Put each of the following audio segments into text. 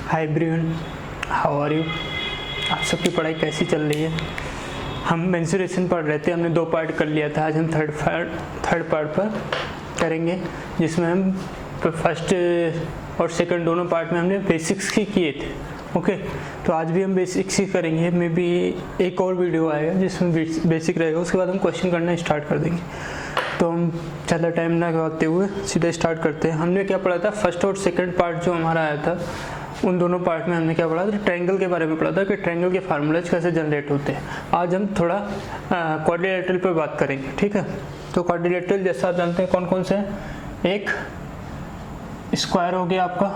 Hi everyone, how are you. आप सबकी पढ़ाई कैसी चल रही है। हम मेंसुरेशन पढ़ रहे थे, हमने 2 पार्ट कर लिया था। आज हम थर्ड पार्ट पर करेंगे, जिसमें हम फर्स्ट और सेकंड दोनों पार्ट में हमने बेसिक्स ही किए थे। ओके, तो आज भी हम बेसिक्स ही करेंगे। मे बी एक और वीडियो आएगा जिसमें बेसिक रहेगा, उसके बाद हम क्वेश्चन करना स्टार्ट कर देंगे। तो हम ज़्यादा टाइम ना गवाते हुए सीधा स्टार्ट करते हैं। हमने क्या पढ़ा था, फर्स्ट और सेकंड पार्ट जो हमारा आया था, उन दोनों पार्ट में हमने क्या पढ़ा था, ट्रायंगल के बारे में पढ़ा था कि ट्रायंगल के फार्मूलाज कैसे जनरेट होते हैं। आज हम थोड़ा क्वाड्रिलेटरल पर बात करेंगे, ठीक है। तो क्वाड्रिलेटरल जैसा आप जानते हैं कौन कौन से हैं। एक स्क्वायर हो गया आपका,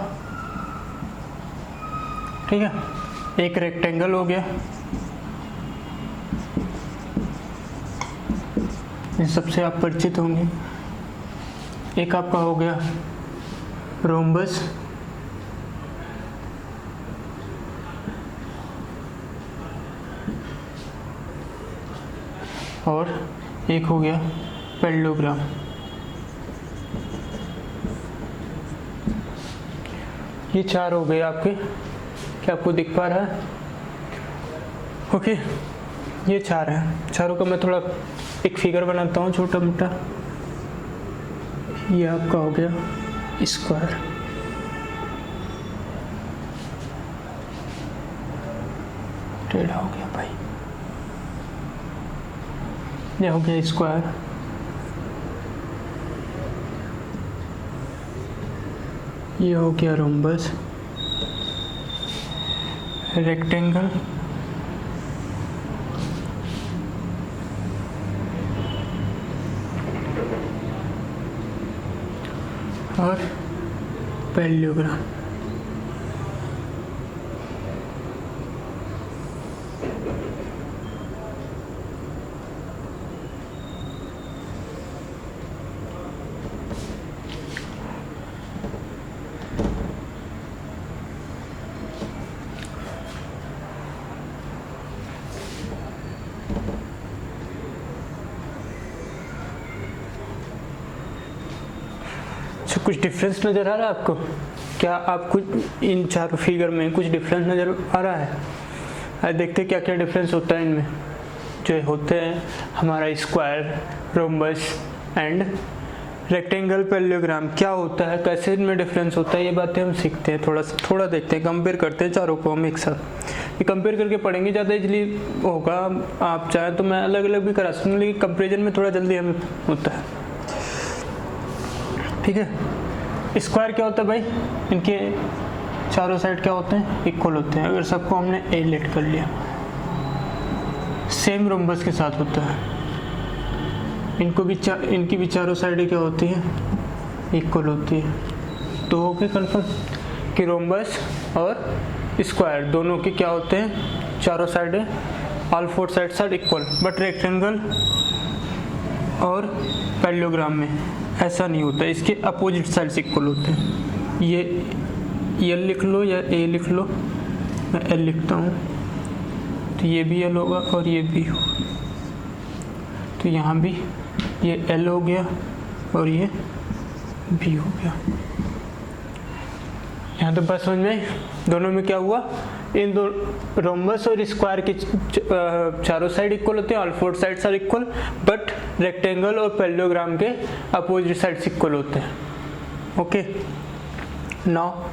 ठीक है। एक रेक्टेंगल हो गया, इन सबसे आप परिचित होंगे। एक आपका हो गया रोम्बस, और एक हो गया पैरेललोग्राम। ये 4 हो गए आपके, क्या आपको दिख पा रहा है? ओके, ये 4 है। चारों का मैं थोड़ा एक फिगर बनाता हूँ छोटा मोटा। ये आपका हो गया स्क्वायर, टेढ़ा हो गया भाई। ये हो गया स्क्वायर, ये हो गया रोम्बस, रेक्टेंगल, और पैरेललोग्राम। कुछ डिफरेंस नज़र आ रहा है आपको? क्या आप कुछ इन 4 फिगर में कुछ डिफरेंस नज़र आ रहा है? आज देखते हैं क्या क्या डिफरेंस होता है इनमें। जो होते हैं हमारा square, rhombus and rectangle, parallelogram, क्या होता है, कैसे इनमें डिफरेंस होता है, ये बातें हम सीखते हैं। थोड़ा देखते हैं, कंपेयर करते हैं चारों को हम एक साथ। ये कंपेयर करके पढ़ेंगे, ज़्यादा इजली होगा। आप चाहें तो मैं अलग अलग भी करा सकूँगा, लेकिन कंपेरिजन में थोड़ा जल्दी हमें होता है, ठीक है। स्क्वायर क्या होता है भाई, इनके चारों साइड क्या होते हैं, इक्वल होते हैं। अगर सबको हमने ए लेट कर लिया, सेम रोम्बस के साथ होता है। इनकी भी चारों साइडें क्या होती हैं, इक्वल होती है। तो हो गया कन्फर्म कि रोम्बस और स्क्वायर दोनों के क्या होते हैं, चारों साइडें, all 4 sides are equal. But rectangle और पैरेललोग्राम में ऐसा नहीं होता, इसके अपोजिट साइड्स इक्वल होते हैं। ये एल लिख लो या ए लिख लो, मैं एल लिखता हूँ। तो ये भी एल होगा और ये भी हो, तो यहाँ भी ये एल हो गया और ये बी हो गया। यहाँ तो बस समझ में दोनों में क्या हुआ, इन दो रोम्बस और स्क्वायर के चारों साइड इक्वल होते हैं, all 4 sides are equal. But rectangle और पैरेललोग्राम के अपोजिट साइड्स इक्वल होते हैं। ओके, नाउ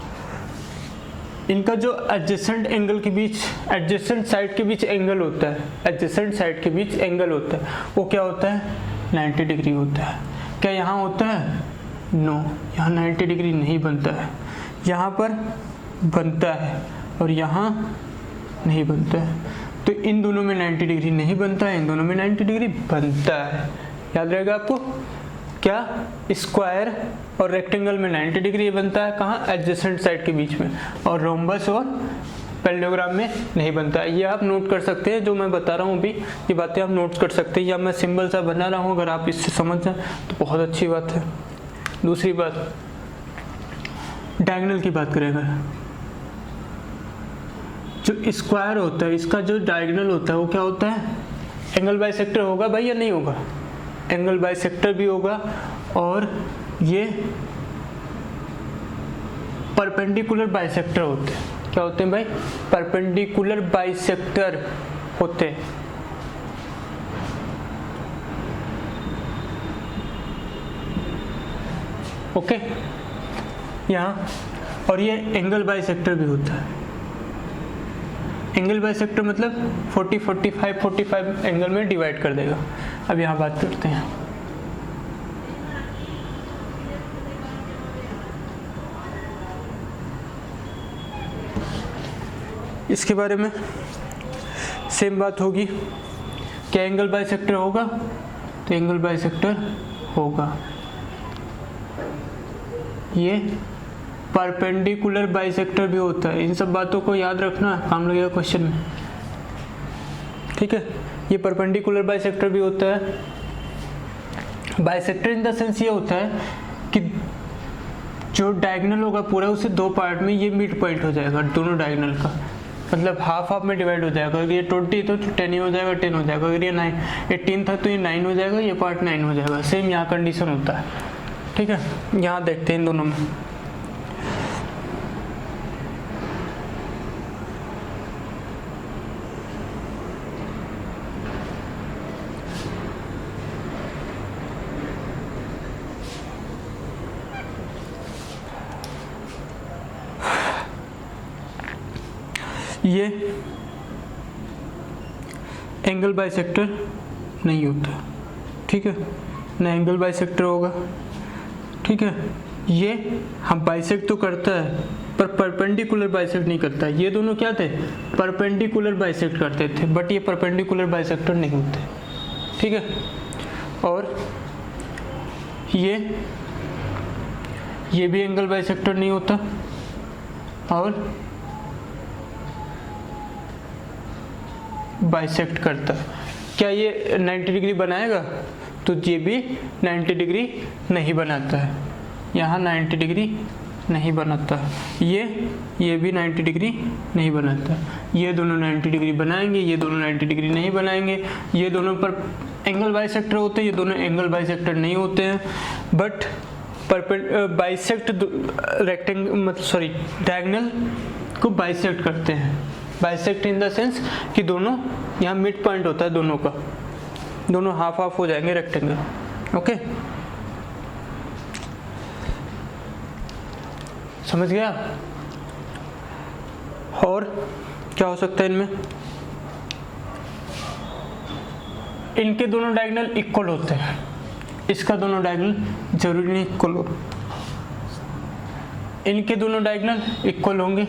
इनका जो एडजेसेंट एंगल के बीच, एडजेसेंट साइड के बीच एंगल होता है, एडजेसेंट साइड के बीच एंगल होता है, वो क्या होता है, 90 डिग्री होता है। क्या यहाँ होता है? नो, यहाँ 90 डिग्री नहीं बनता है। यहाँ पर बनता है और यहाँ नहीं बनता है। तो इन दोनों में 90 डिग्री नहीं बनता है, इन दोनों में 90 डिग्री बनता है। याद रहेगा आपको, क्या स्क्वायर और रेक्टेंगल में 90 डिग्री बनता है, कहाँ, एडजेसेंट साइड के बीच में, और रोम्बस और पैरेललोग्राम में नहीं बनता है। ये आप नोट कर सकते हैं, जो मैं बता रहा हूँ अभी, ये बातें आप नोट कर सकते हैं, या मैं सिंबल सा बना रहा हूँ, अगर आप इससे समझ जाए तो बहुत अच्छी बात है। दूसरी बात, डायगोनल की बात करेंगे। जो स्क्वायर होता है, इसका जो डायगोनल होता है वो क्या होता है, एंगल बाइसेक्टर होगा भाई या नहीं होगा? एंगल बाइसेक्टर भी होगा, और ये परपेंडिकुलर बाइसेक्टर होते हैं। क्या होते हैं भाई, परपेंडिकुलर बाइसेक्टर होते हैं। ओके यहाँ, और ये एंगल बाइसेक्टर भी होता है। एंगल बाइसेक्टर मतलब 40, 45, 45 एंगल में डिवाइड कर देगा। अब यहाँ बात करते हैं, इसके बारे में सेम बात होगी। क्या एंगल बाइसेक्टर होगा, तो एंगल बाइसेक्टर होगा। ये परपेंडिकुलर बाइसेक्टर भी होता है। इन सब बातों को याद रखना, काम लगेगा क्वेश्चन में, ठीक है। ये परपेंडिकुलर बाइसेक्टर भी होता है। बाइसेक्टर इन द सेंस ये होता है कि जो डायगोनल होगा पूरा, उसे दो पार्ट में ये मिड पॉइंट हो जाएगा दोनों डायगोनल का, मतलब हाफ हाफ में डिवाइड हो जाएगा। अगर ये 20 तो 10 ही हो जाएगा, 10 हो जाएगा। अगर ये 18 था तो ये 9 हो जाएगा, ये पार्ट 9 हो जाएगा। सेम यहाँ कंडीशन होता है, ठीक है। यहाँ देखते हैं इन दोनों में, ये एंगल बाइसेक्टर नहीं होता, ठीक है ना, एंगल बाइसेक्टर होगा, ठीक है। ये हम बाइसेक्ट तो करता है पर परपेंडिकुलर बाइसेक्ट नहीं करता। ये दोनों क्या थे, परपेंडिकुलर बाइसेक्ट करते थे, बट ये परपेंडिकुलर बाइसेक्टर नहीं होते, ठीक है। और ये भी एंगल बाइसेक्टर नहीं होता, और बाइसेक्ट करता है। क्या ये 90 डिग्री बनाएगा, तो ये भी 90 डिग्री नहीं बनाता है। यहाँ 90 डिग्री नहीं बनाता है, ये भी 90 डिग्री नहीं बनाता। ये दोनों 90 डिग्री बनाएंगे, ये दोनों 90 डिग्री नहीं बनाएंगे। ये दोनों पर एंगल बाइसेक्टर होते हैं, ये दोनों एंगल बाइसेक्टर नहीं होते हैं। बट बाइसेक्ट रेक्टेंगल मतलब सॉरी डायगोनल को बाइसेक्ट करते हैं। बाइसेक्ट इन द सेंस कि दोनों यहाँ मिड पॉइंट होता है दोनों का, दोनों हाफ हाफ हो जाएंगे रेक्टेंगल, ओके। समझ गया। और क्या हो सकता है इनमें, इनके दोनों डायगोनल इक्वल होते हैं। इसका दोनों डायगोनल जरूरी नहीं इक्वल हो, इनके दोनों डायगोनल इक्वल होंगे,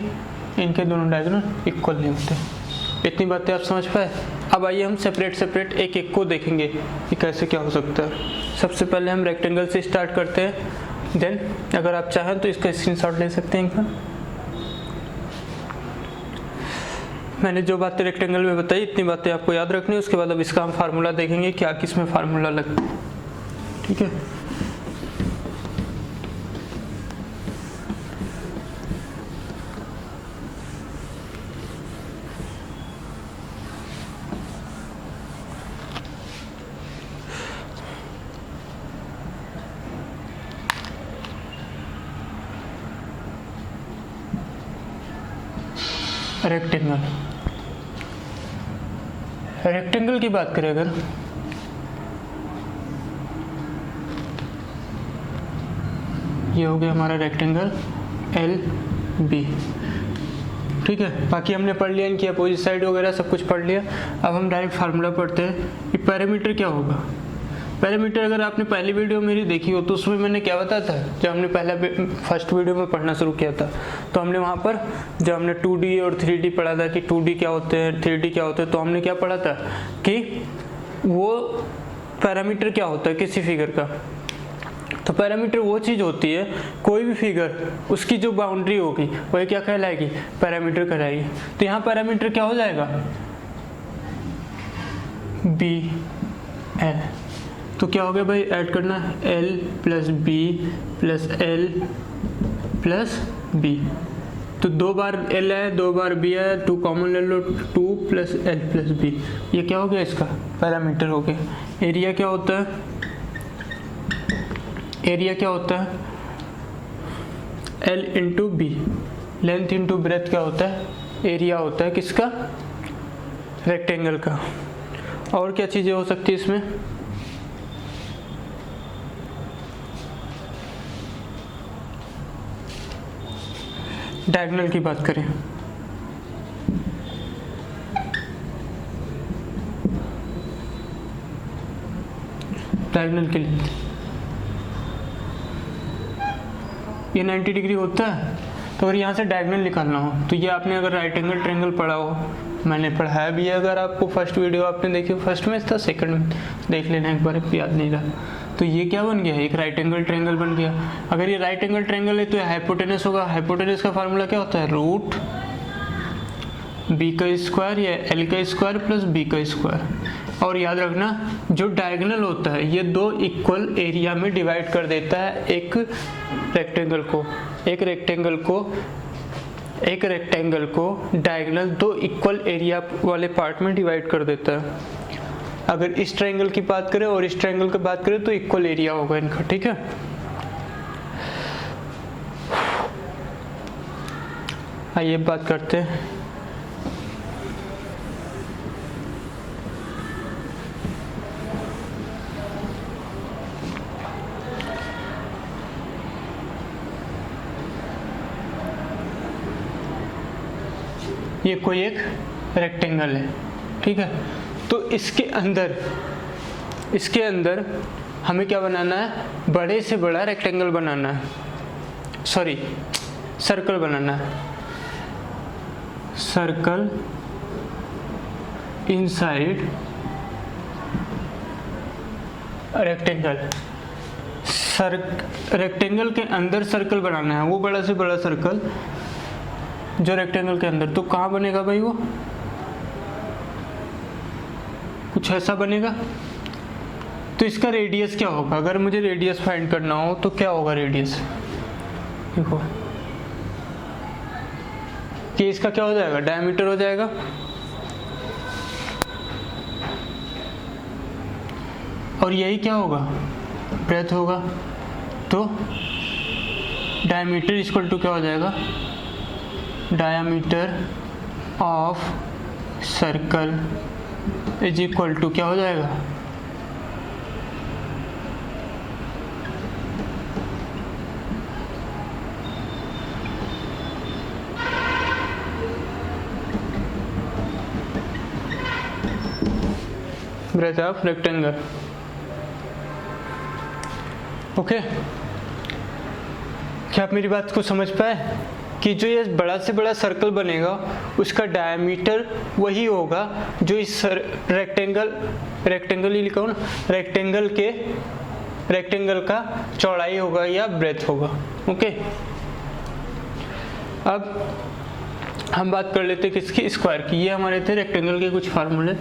इनके दोनों डायगोनल इक्वल नहीं होते। इतनी बातें आप समझ पाए। अब आइए हम सेपरेट एक एक को देखेंगे कि कैसे क्या हो सकता है। सबसे पहले हम रेक्टेंगल से स्टार्ट करते हैं, देन अगर आप चाहें तो इसका स्क्रीनशॉट ले सकते हैं इनका। मैंने जो बातें रेक्टेंगल में बताई इतनी बातें आपको याद रखनी है। उसके बाद अब इसका हम फार्मूला देखेंगे, क्या किसमें फार्मूला लगता है, ठीक है। रेक्टेंगल की बात करें अगर, ये हो गया हमारा रेक्टेंगल एल बी, ठीक है। बाकी हमने पढ़ लिया इनकी अपोजिट साइड वगैरह सब कुछ पढ़ लिया। अब हम डायरेक्ट फार्मूला पढ़ते हैं कि पैरामीटर क्या होगा। पैरामीटर अगर आपने पहली वीडियो मेरी देखी हो तो उसमें मैंने क्या बताया था, जब हमने फर्स्ट वीडियो में पढ़ना शुरू किया था तो हमने वहाँ पर जब हमने 2D और 3D पढ़ा था कि 2D क्या होते हैं 3D क्या होते हैं, तो हमने क्या पढ़ा था कि वो पैरामीटर क्या होता है किसी फिगर का। तो पैरामीटर वो चीज़ होती है, कोई भी फिगर उसकी जो बाउंड्री होगी वही क्या कहलाएगी, पैरामीटर कहलाएगी। तो यहाँ पैरामीटर क्या हो जाएगा, बी एल। तो क्या हो गया भाई, ऐड करना L plus B plus L plus B. तो 2 बार एल है 2 बार बी है, 2 कॉमन ले लो, 2 प्लस एल प्लस बी। ये क्या हो गया, इसका पैरामीटर हो गया। एरिया क्या होता है, एरिया क्या होता है, L into B, length into breadth क्या होता है, एरिया होता है किसका, रेक्टेंगल का। और क्या चीज़ें हो सकती है इसमें, डायगोनल की बात करें, डायगोनल के लिए ये 90 डिग्री होता है। तो अगर यहाँ से डायगोनल निकालना हो तो ये आपने अगर राइट एंगल ट्रायंगल पढ़ा हो, मैंने पढ़ाया भी है, अगर आपको फर्स्ट वीडियो आपने देखी, फर्स्ट में था सेकंड में देख लेना एक बार, याद नहीं रहा। तो ये क्या बन गया, एक राइट एंगल ट्रायंगल बन गया। अगर ये राइट एंगल ट्रायंगल है तो ये हाइपोटेनस होगा। हाइपोटेनस का फार्मूला क्या होता है, रूट बी का स्क्वायर या एल का स्क्वायर प्लस बी का स्क्वायर। और याद रखना जो डायगोनल होता है ये दो इक्वल एरिया में डिवाइड कर देता है एक रेक्टेंगल को डायगोनल दो इक्वल एरिया वाले पार्ट में डिवाइड कर देता है। अगर इस ट्रायंगल की बात करें और इस ट्रायंगल की बात करें तो इक्वल एरिया होगा इनका, ठीक है। आइए बात करते हैं ये कोई एक रेक्टेंगल है, ठीक है। तो इसके अंदर हमें क्या बनाना है, बड़े से बड़ा रेक्टेंगल बनाना है, सॉरी सर्कल बनाना है। सर्कल इनसाइड रेक्टेंगल, रेक्टेंगल के अंदर सर्कल बनाना है, वो बड़ा से बड़ा सर्कल जो रेक्टेंगल के अंदर। तो कहाँ बनेगा भाई, वो कुछ ऐसा बनेगा। तो इसका रेडियस क्या होगा, अगर मुझे रेडियस फाइंड करना हो तो क्या होगा रेडियस, देखो कि इसका क्या हो जाएगा, डायमीटर हो जाएगा। और यही क्या होगा, ब्रेथ होगा। तो डायमीटर इक्वल टू क्या हो जाएगा, diameter of circle is equal to क्या हो जाएगा, ब्रेथ ऑफ रेक्टेंगल। ओके, क्या आप मेरी बात को समझ पाए कि जो ये बड़ा से बड़ा सर्कल बनेगा उसका डायमीटर वही होगा जो इस रेक्टेंगल ही लिखा हो ना, रेक्टेंगल का चौड़ाई होगा या ब्रेथ होगा। ओके, अब हम बात कर लेते हैं किसकी, स्क्वायर की। ये हमारे थे रेक्टेंगल के कुछ फार्मूले।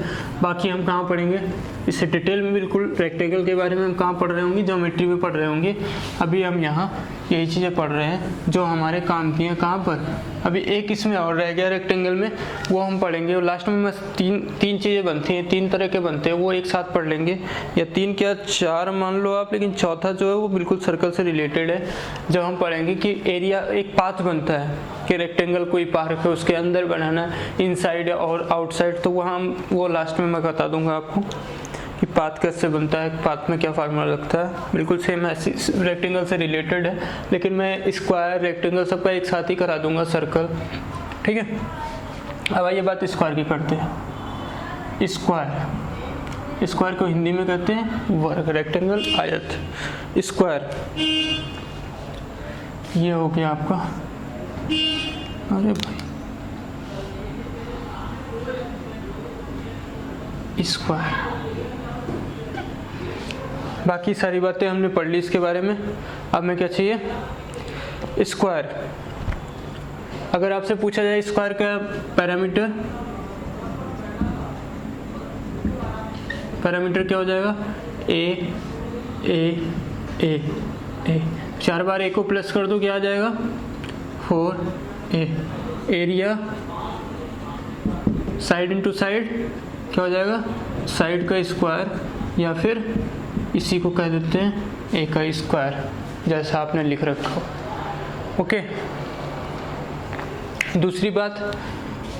बाकी हम कहाँ पढ़ेंगे इससे डिटेल में, बिल्कुल रेक्टेंगल के बारे में हम कहाँ पढ़ रहे होंगे, ज्योमेट्री में पढ़ रहे होंगे। अभी हम यहाँ यही चीज़ें पढ़ रहे हैं जो हमारे काम की हैं। कहाँ पर, अभी एक इसमें और रह गया रेक्टेंगल में, वो हम पढ़ेंगे। और लास्ट में बस तीन चीज़ें बनती हैं, तीन तरह के बनते हैं, वो एक साथ पढ़ लेंगे, या तीन क्या चार मान लो आप, लेकिन चौथा जो है वो बिल्कुल सर्कल से रिलेटेड है। जब हम पढ़ेंगे कि एरिया एक पाथ बनता है कि रेक्टेंगल कोई पार्क है उसके अंदर बनाना है, इनसाइड और आउटसाइड, तो वहाँ वो लास्ट में मैं बता दूंगा आपको कि पाथ कैसे बनता है, पाथ में क्या फार्मूला लगता है। बिल्कुल सेम ऐसी रेक्टेंगल से रिलेटेड है, लेकिन मैं स्क्वायर रेक्टेंगल सबका एक साथ ही करा दूंगा, सर्कल, ठीक है। अब आइए बात स्क्वायर की करते हैं। स्क्वायर को हिंदी में कहते हैं वर्ग, रेक्टेंगल आयत, स्क्वायर ये हो गया आपका। अरे भाई स्क्वायर, बाकी सारी बातें हमने पढ़ ली इसके बारे में। अब मैं क्या चाहिए, स्क्वायर। अगर आपसे पूछा जाए स्क्वायर का पैरामीटर क्या हो जाएगा, ए ए ए ए, 4 बार ए को प्लस कर दो क्या आ जाएगा, 4a। Area side into side क्या हो जाएगा, साइड का स्क्वायर, या फिर इसी को कह देते हैं ए का स्क्वायर, जैसा आपने लिख रखा हो। ओके, दूसरी बात,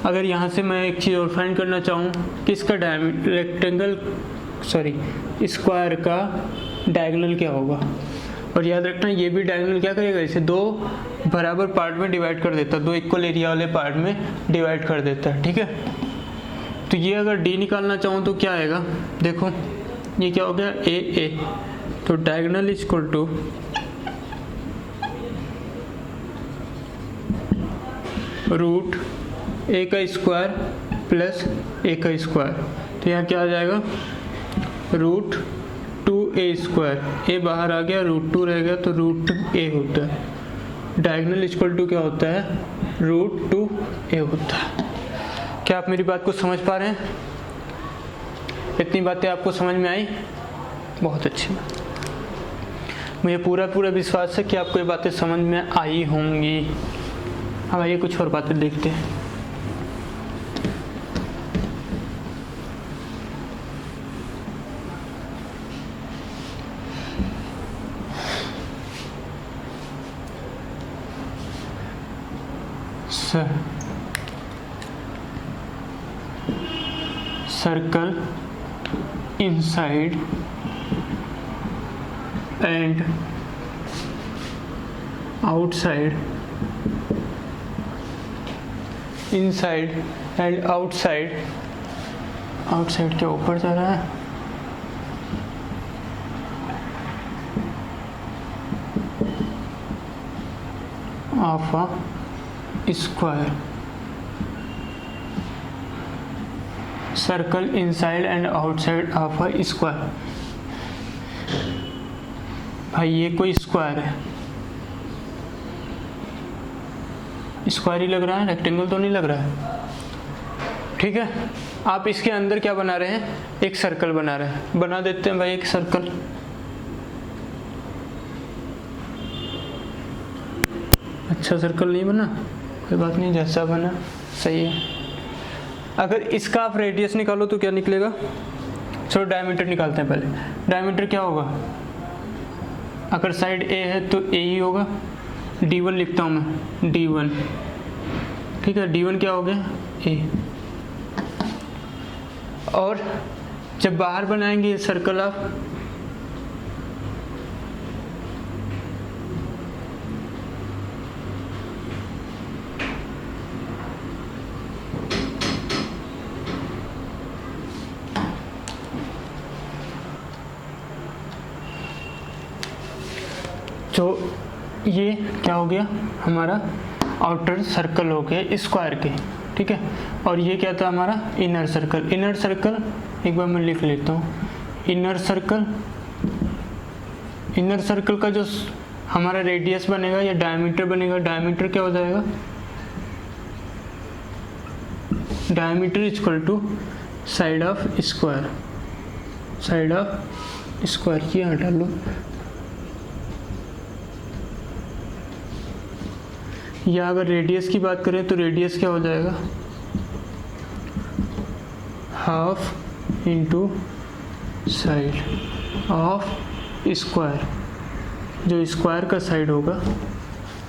अगर यहाँ से मैं एक चीज़ और फाइंड करना चाहूँ कि इसका स्क्वायर का डायगोनल क्या होगा, और याद रखना ये भी डायगोनल क्या करेगा, इसे दो बराबर पार्ट में डिवाइड कर देता है, दो इक्वल एरिया वाले पार्ट में डिवाइड कर देता है, ठीक है। तो ये अगर डी निकालना चाहूँ तो क्या आएगा, देखो ये क्या हो गया ए, तो diagonal is equal to root A का स्क्वायर प्लस ए का स्क्वायर, तो यहाँ क्या आ जाएगा रूट 2a स्क्वायर, ए बाहर आ गया, रूट 2 रह गया तो रूट 2a होता है। डायगोनल इक्वल टू क्या होता है, रूट 2a होता है। क्या आप मेरी बात को समझ पा रहे हैं? इतनी बातें आपको समझ में आई? बहुत अच्छी बात। मुझे पूरा विश्वास है कि आपको ये बातें समझ में आई होंगी। अब आइए कुछ और बातें देखते हैं। Circle inside and outside, inside and outside, outside क्या ऊपर जा रहा है, of a square, circle inside and outside of a square. भाई ये कोई स्क्वायर है, स्क्वायर ही लग रहा है, रेक्टेंगल तो नहीं लग रहा है, ठीक है। आप इसके अंदर क्या बना रहे हैं, एक सर्कल बना रहे हैं, बना देते हैं भाई एक सर्कल। अच्छा सर्कल नहीं बना, कोई बात नहीं, जैसा बना सही है। अगर इसका आप रेडियस निकालो तो क्या निकलेगा, चलो डायमीटर निकालते हैं पहले। डायमीटर क्या होगा, अगर साइड ए है तो ए ही होगा, d1 लिखता हूँ मैं, d1, ठीक है। d1 क्या हो गया, ए। और जब बाहर बनाएंगे सर्कल आप, तो ये क्या हो गया हमारा आउटर सर्कल हो गया स्क्वायर के, ठीक है। और ये क्या था हमारा इनर सर्कल। इनर सर्कल एक बार मैं लिख लेता हूँ, इनर सर्कल, इनर सर्कल का जो हमारा रेडियस बनेगा या डायमीटर बनेगा, डायमीटर क्या हो जाएगा, diameter equal to side of square, side of square की यहाँ डाल लो, या अगर रेडियस की बात करें तो रेडियस क्या हो जाएगा, half into side of square, जो स्क्वायर का साइड होगा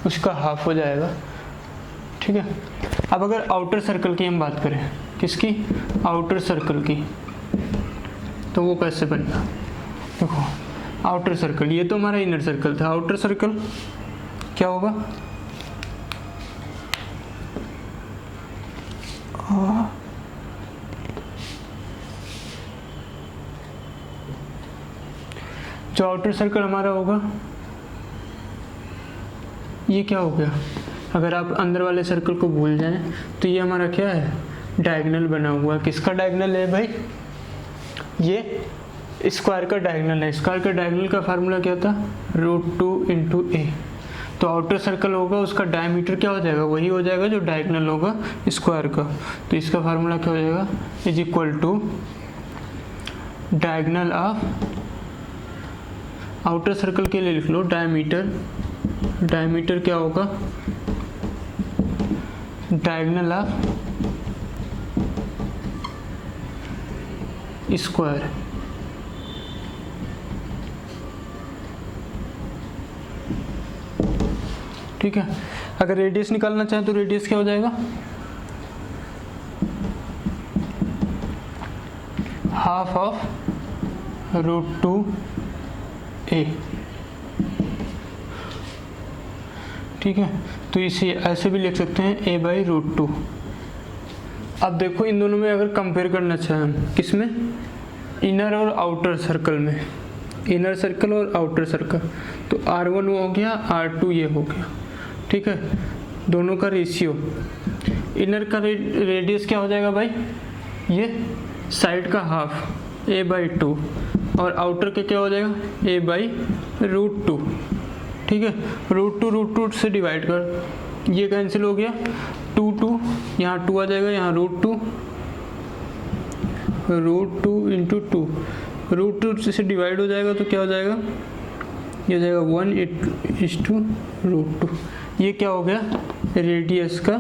उसका हाफ हो जाएगा, ठीक है। अब अगर आउटर सर्कल की हम बात करें, किसकी, आउटर सर्कल की, तो वो कैसे बनेगा, देखो आउटर सर्कल, ये तो हमारा इनर सर्कल था, आउटर सर्कल क्या होगा, जो आउटर सर्कल हमारा होगा ये क्या हो गया, अगर आप अंदर वाले सर्कल को भूल जाएं तो ये हमारा क्या है, डायगोनल बना हुआ है। किसका डायगोनल है भाई, ये स्क्वायर का डायगोनल है। स्क्वायर का डायगोनल का फार्मूला क्या था, √2 इंटू ए। तो आउटर सर्कल होगा उसका डायमीटर क्या हो जाएगा, वही हो जाएगा जो डायगोनल होगा स्क्वायर का। तो इसका फार्मूला क्या हो जाएगा, is equal to diagonal of, outer circle के लिए लिख लो डायमीटर, डायमीटर क्या होगा, डायगोनल ऑफ स्क्वायर, ठीक है। अगर रेडियस निकालना चाहें तो रेडियस क्या हो जाएगा, हाफ ऑफ √2a, ठीक है। तो इसे ऐसे भी लिख सकते हैं a/√2। अब देखो इन दोनों में अगर कंपेयर करना चाहें हम, किसमें, इनर और आउटर सर्कल में, इनर सर्कल और आउटर सर्कल, तो R1 हो गया, R2 ये हो गया, ठीक है। दोनों का रेशियो, इनर का रेडियस क्या हो जाएगा भाई, ये साइड का हाफ a/2, और आउटर का क्या हो जाएगा a/√2, ठीक है। √2 से डिवाइड कर, ये कैंसिल हो गया, 2 यहाँ 2 आ जाएगा, यहाँ √2 × 2, √2 से डिवाइड हो जाएगा तो क्या हो जाएगा, ये हो जाएगा 1:√2। ये क्या हो गया, रेडियस का,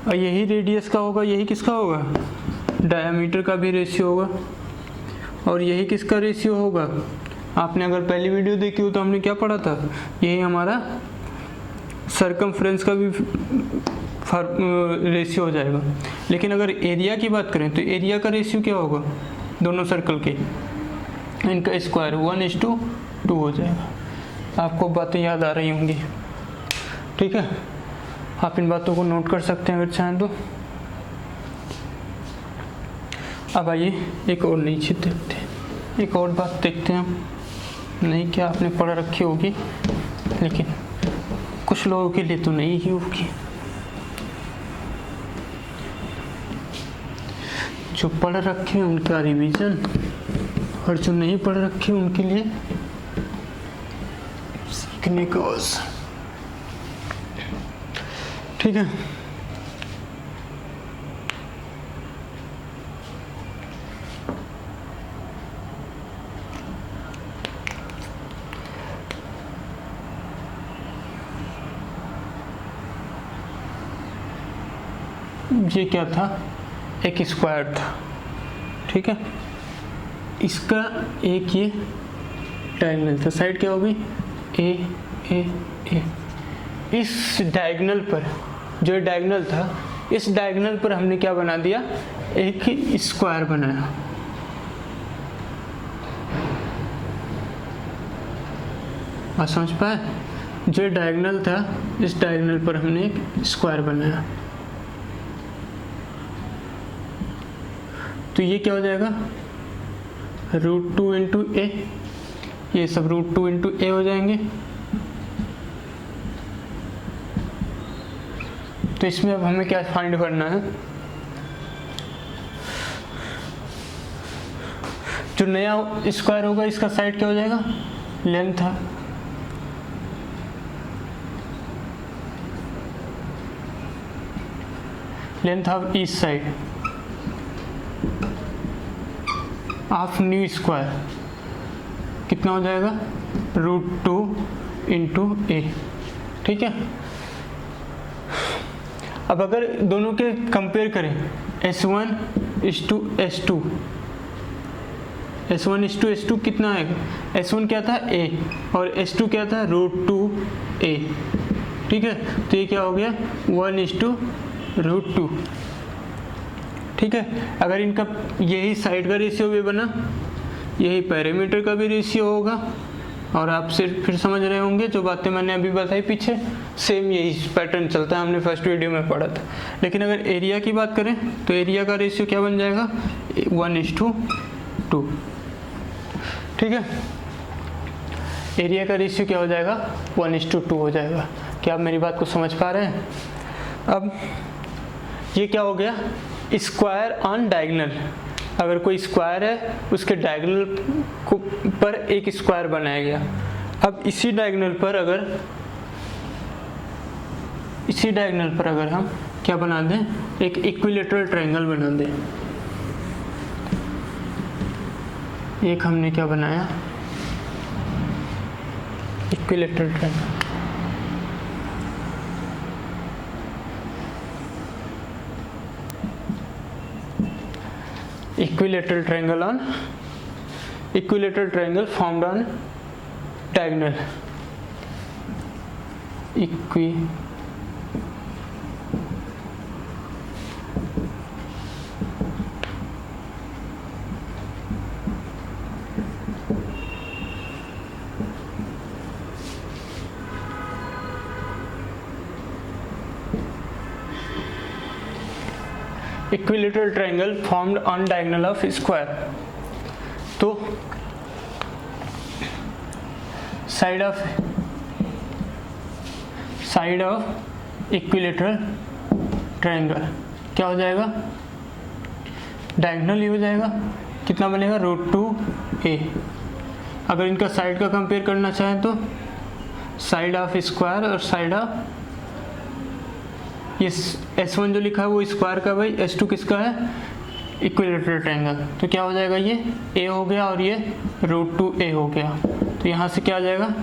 और यही रेडियस का होगा, यही किसका होगा, डायमीटर का भी रेशियो होगा, और यही किसका रेशियो होगा, आपने अगर पहली वीडियो देखी हो तो हमने क्या पढ़ा था, यही हमारा सरकमफ्रेंस का भी रेशियो हो जाएगा। लेकिन अगर एरिया की बात करें तो एरिया का रेशियो क्या होगा, दोनों सर्कल के, इनका स्क्वायर 1:2 हो जाएगा। आपको बातें याद आ रही होंगी, ठीक है। आप इन बातों को नोट कर सकते हैं अगर चाहें तो। अब आइए एक और नई चीज़ देखते हैं, एक और बात देखते हैं हम, नहीं क्या आपने पढ़ रखी होगी, लेकिन कुछ लोगों के लिए तो नहीं ही होगी। जो पढ़ रखे हैं उनका रिवीजन, और जो नहीं पढ़ रखे उनके लिए सीखने का अवसर, ठीक है। ये क्या था, एक स्क्वायर था, ठीक है। इसका एक ये डायगोनल था, साइड क्या होगी ए ए ए। इस डायगोनल पर, जो डायगोनल था, इस डायगोनल पर हमने क्या बना दिया, एक स्क्वायर बनाया। आप समझ पाए, जो डायगोनल था इस डायगोनल पर हमने एक स्क्वायर बनाया। तो ये क्या हो जाएगा, √2 × a, ये सब √2 × a हो जाएंगे। तो इसमें अब हमें क्या फाइंड करना है, जो नया स्क्वायर होगा इसका साइड क्या हो जाएगा, लेंथ था, length of each side of new square कितना हो जाएगा, √2 × a, ठीक है। अब अगर दोनों के कंपेयर करें, S1:S2, S1:S2 कितना आएगा, S1 क्या था a और S2 क्या था √2a, ठीक है। तो ये क्या हो गया 1:√2, ठीक है। अगर इनका यही साइड का रेशियो भी बना, यही पैरामीटर का भी रेशियो होगा, और आप सिर्फ फिर समझ रहे होंगे जो बातें मैंने अभी बताई पीछे, सेम यही पैटर्न चलता है, हमने फर्स्ट वीडियो में पढ़ा था। लेकिन अगर एरिया की बात करें तो एरिया का रेशियो क्या बन जाएगा, 1:2, ठीक है। एरिया का रेशियो क्या हो जाएगा, 1:2 हो जाएगा। क्या आप मेरी बात को समझ पा रहे हैं। अब ये क्या हो गया, स्क्वायर ऑन डायगोनल। अगर कोई स्क्वायर है उसके डायगोनल पर एक स्क्वायर बनाया गया। अब इसी डायगोनल पर अगर हम क्या बना दें, एक इक्विलैटरल ट्रायंगल बना दें। एक हमने क्या बनाया, equilateral triangle. equilateral triangle formed on diagonal, equi equilateral triangle formed on diagonal of square. तो साइड ऑफ इक्विलेटरल ट्रायंगल क्या हो जाएगा, डायगोनल ही हो जाएगा। कितना बनेगा, √2a। अगर इनका साइड का कंपेयर करना चाहें तो साइड ऑफ स्क्वायर और साइड ऑफ, ये S1 जो लिखा है वो स्क्वायर का भाई, S2 किसका है, इक्विलेटरल ट्रायंगल। तो क्या हो जाएगा, ये a हो गया और ये √2a हो गया। तो यहाँ से क्या आ जाएगा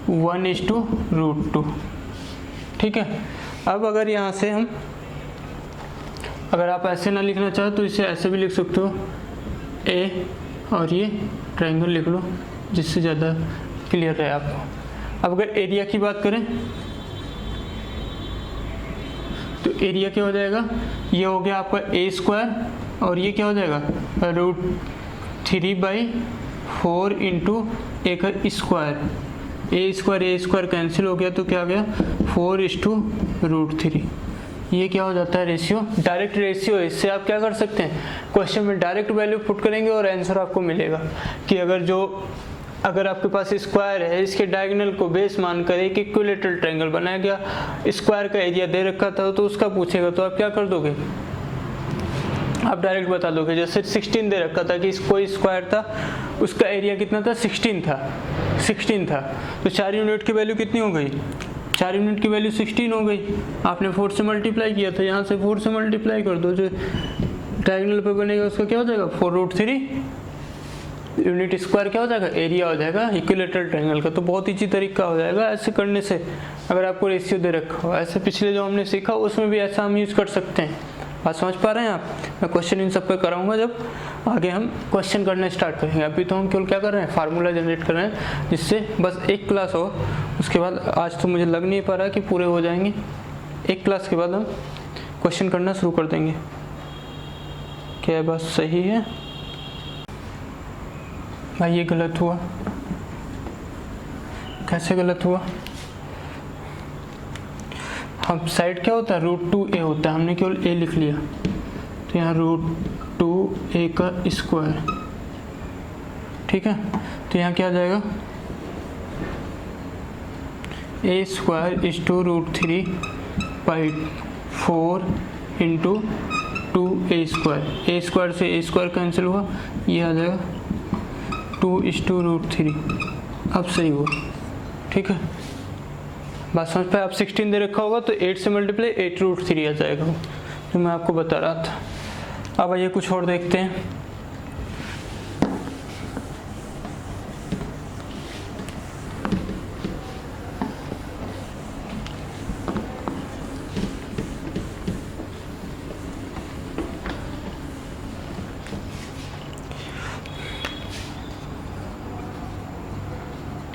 1:√2। ठीक है। अब अगर यहाँ से हम, अगर आप ऐसे ना लिखना चाहो तो इसे ऐसे भी लिख सकते हो, a और ये ट्रायंगल लिख लो, जिससे ज़्यादा क्लियर रहे आपको। अब अगर एरिया की बात करें तो एरिया क्या हो जाएगा, ये हो गया आपका a² और ये क्या हो जाएगा √3/4 इंटू a का स्क्वायर। a² कैंसिल हो गया तो क्या आ गया 4:√3। ये क्या हो जाता है, रेशियो, डायरेक्ट रेशियो। इससे आप क्या कर सकते हैं, क्वेश्चन में डायरेक्ट वैल्यू पुट करेंगे और आंसर आपको मिलेगा कि अगर आपके पास स्क्वायर है, इसके डायगोनल को बेस मानकर एक इक्विलेटरल ट्रायंगल बनाया गया, स्क्वायर का एरिया दे रखा था तो उसका पूछेगा तो आप क्या कर दोगे, आप डायरेक्ट बता दोगे। जैसे 16 दे रखा था कि कोई स्क्वायर था, उसका एरिया कितना था, 16 था। तो 4 यूनिट की वैल्यू कितनी हो गई, 4 यूनिट की वैल्यू 16 हो गई। आपने 4 से मल्टीप्लाई किया था, यहाँ से 4 से मल्टीप्लाई कर दो, जो डायगोनल पे बनेगा उसका क्या हो जाएगा 4√3 यूनिट स्क्वायर क्या हो जाएगा, एरिया हो जाएगा इक्विलेटरल ट्रायंगल का। तो बहुत ईजी तरीका हो जाएगा ऐसे करने से, अगर आपको रेशियो दे रखा हो। ऐसे पिछले जो हमने सीखा उसमें भी ऐसा हम यूज़ कर सकते हैं। बात समझ पा रहे हैं आप। मैं क्वेश्चन इन सब पे कराऊंगा जब आगे हम क्वेश्चन करना स्टार्ट करेंगे। अभी तो हम केवल क्या कर रहे हैं, फार्मूला जनरेट कर रहे हैं, जिससे बस एक क्लास हो, उसके बाद आज तो मुझे लग नहीं पा रहा कि पूरे हो जाएंगे। एक क्लास के बाद हम क्वेश्चन करना शुरू कर देंगे। क्या बात सही है भाई? ये गलत हुआ, कैसे गलत हुआ? हम साइड क्या होता है, √2a होता है, हमने केवल a लिख लिया, तो यहाँ √2a का स्क्वायर। ठीक है, तो यहाँ क्या आ जाएगा, a² is to √3/4 into 2a²। से a² कैंसिल हुआ, ये आ जाएगा 2:√3। अब सही हुआ। ठीक है, बात समझ पाए? आप 16 दे रखा होगा तो 8 से मल्टीप्लाई 8√3 आ जाएगा, जो मैं आपको बता रहा था। अब आइए कुछ और देखते हैं।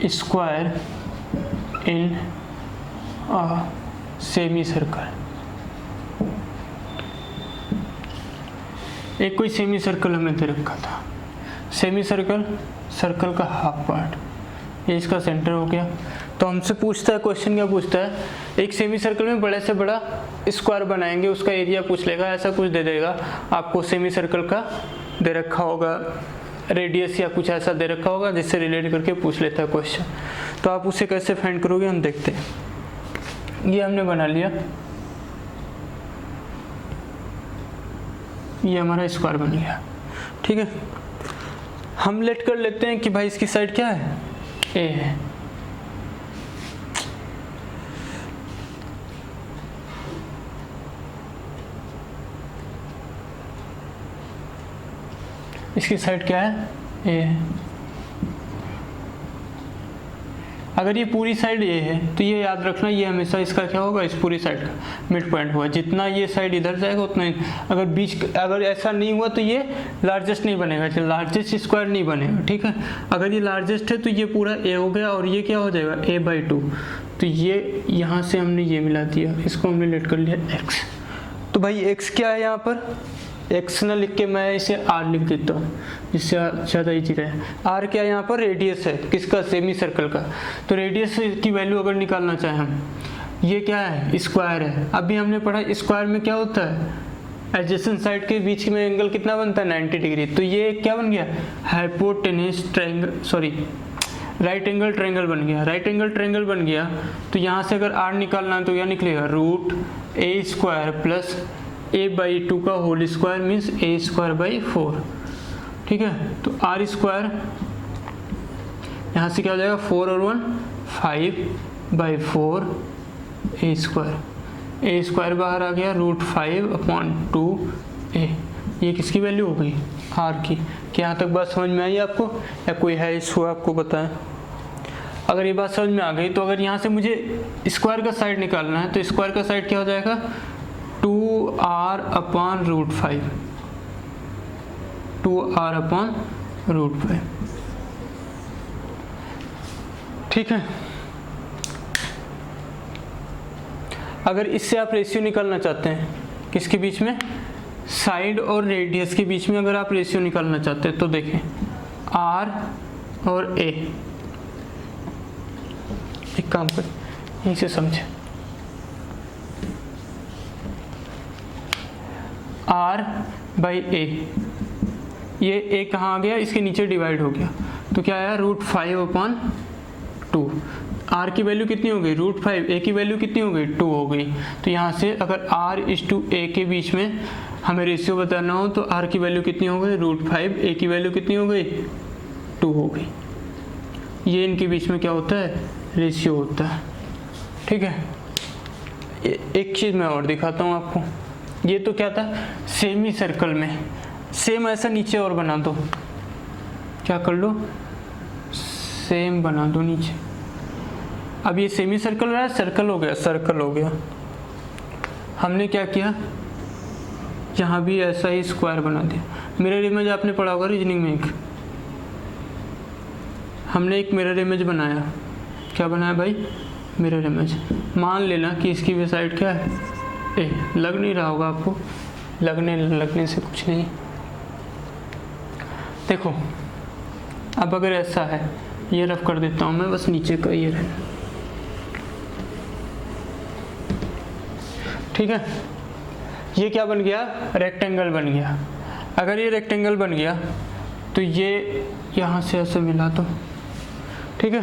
Square in semi circle. एक कोई सेमी सर्कल हमें दे रखा था, सेमी सर्कल का हाफ पार्ट, ये इसका सेंटर हो गया। तो हमसे पूछता है, क्वेश्चन क्या पूछता है, एक सेमी सर्कल में बड़े से बड़ा स्क्वायर बनाएंगे, उसका एरिया पूछ लेगा, ऐसा कुछ दे देगा आपको। सेमी सर्कल का दे रखा होगा रेडियस या कुछ ऐसा दे रखा होगा जिससे रिलेट करके पूछ लेता है क्वेश्चन। तो आप उसे कैसे फाइंड करोगे, हम देखते हैं। ये हमने बना लिया, ये हमारा स्क्वायर बन गया। ठीक है, हम लेट कर लेते हैं कि भाई इसकी साइड क्या है, ए है। इसकी साइड क्या है, ए है। अगर ये पूरी साइड ए है तो ये याद रखना, ये हमेशा इसका क्या होगा, इस पूरी साइड का मिड पॉइंट होगा। जितना ये साइड इधर जाएगा उतना ही, अगर ऐसा नहीं हुआ तो ये लार्जेस्ट नहीं बनेगा, लार्जेस्ट स्क्वायर नहीं बनेगा, ठीक है। अगर ये लार्जेस्ट है तो ये पूरा ए हो गया और ये क्या हो जाएगा a/2। तो ये यहाँ से हमने ये मिला दिया, इसको हमने लेट कर लिया x। तो भाई x क्या है यहाँ पर, x ना लिख के मैं इसे r लिख देता हूँ जिससे ज़्यादा ईजी रहे। r क्या है यहाँ पर, रेडियस है किसका, सेमी सर्कल का। तो रेडियस की वैल्यू अगर निकालना चाहें हम, ये क्या है, स्क्वायर है। अभी हमने पढ़ा स्क्वायर में क्या होता है, एडजेसेंट साइड के बीच में एंगल कितना बनता है, 90 डिग्री। तो ये क्या बन गया, hypotenuse triangle, sorry right angle triangle बन गया। राइट एंगल ट्रायंगल बन गया तो यहाँ से अगर r निकालना है तो क्या निकलेगा, √a² प्लस a/2 का होल स्क्वायर मीन्स a²/4, ठीक है। तो r² यहाँ से क्या हो जाएगा, 4 और 1 5/4 a² बाहर आ गया, √5/2a। ये किसकी वैल्यू हो गई, r की। क्या यहाँ तक बात समझ में आई आपको, या कोई है इशू आपको बताएं। अगर ये बात समझ में आ गई तो अगर यहाँ से मुझे स्क्वायर का साइड निकालना है तो स्क्वायर का साइड क्या हो जाएगा, 2r/√5, 2r/√5, ठीक है। अगर इससे आप रेशियो निकालना चाहते हैं किसके बीच में, साइड और रेडियस के बीच में अगर आप रेशियो निकालना चाहते हैं तो देखें r और a, एक काम कर यहीं से समझे, r/a, ये a कहाँ आ गया, इसके नीचे डिवाइड हो गया तो क्या आया, √5/2। r की वैल्यू कितनी हो गई, √5, a की वैल्यू कितनी हो गई, 2 हो गई। तो यहाँ से अगर r/a के बीच में हमें रेशियो बताना हो तो r की वैल्यू कितनी हो गई, √5, a की वैल्यू कितनी हो गई, 2 हो गई। ये इनके बीच में क्या होता है, रेशियो होता है, ठीक है। एक चीज़ मैं और दिखाता हूँ आपको। ये तो क्या था, सेमी सर्कल में, सेम ऐसा नीचे और बना दो, क्या कर लो, सेम बना दो नीचे। अब ये सेमी सर्कल रहा, सर्कल हो गया, सर्कल हो गया। हमने क्या किया, यहाँ भी ऐसा ही स्क्वायर बना दिया। मिरर इमेज आपने पढ़ा होगा रीजनिंग में, हमने एक मिरर इमेज बनाया। क्या बनाया भाई, मिरर इमेज। मान लेना कि इसकी भी साइड क्या है, ए। लग नहीं रहा होगा आपको, लगने से कुछ नहीं। देखो अब अगर ऐसा है, ये रफ कर देता हूँ मैं, बस नीचे का ये रहना, ठीक है। ये क्या बन गया, रेक्टेंगल बन गया। अगर ये रेक्टेंगल बन गया तो ये यहाँ से ऐसे मिला तो, ठीक है।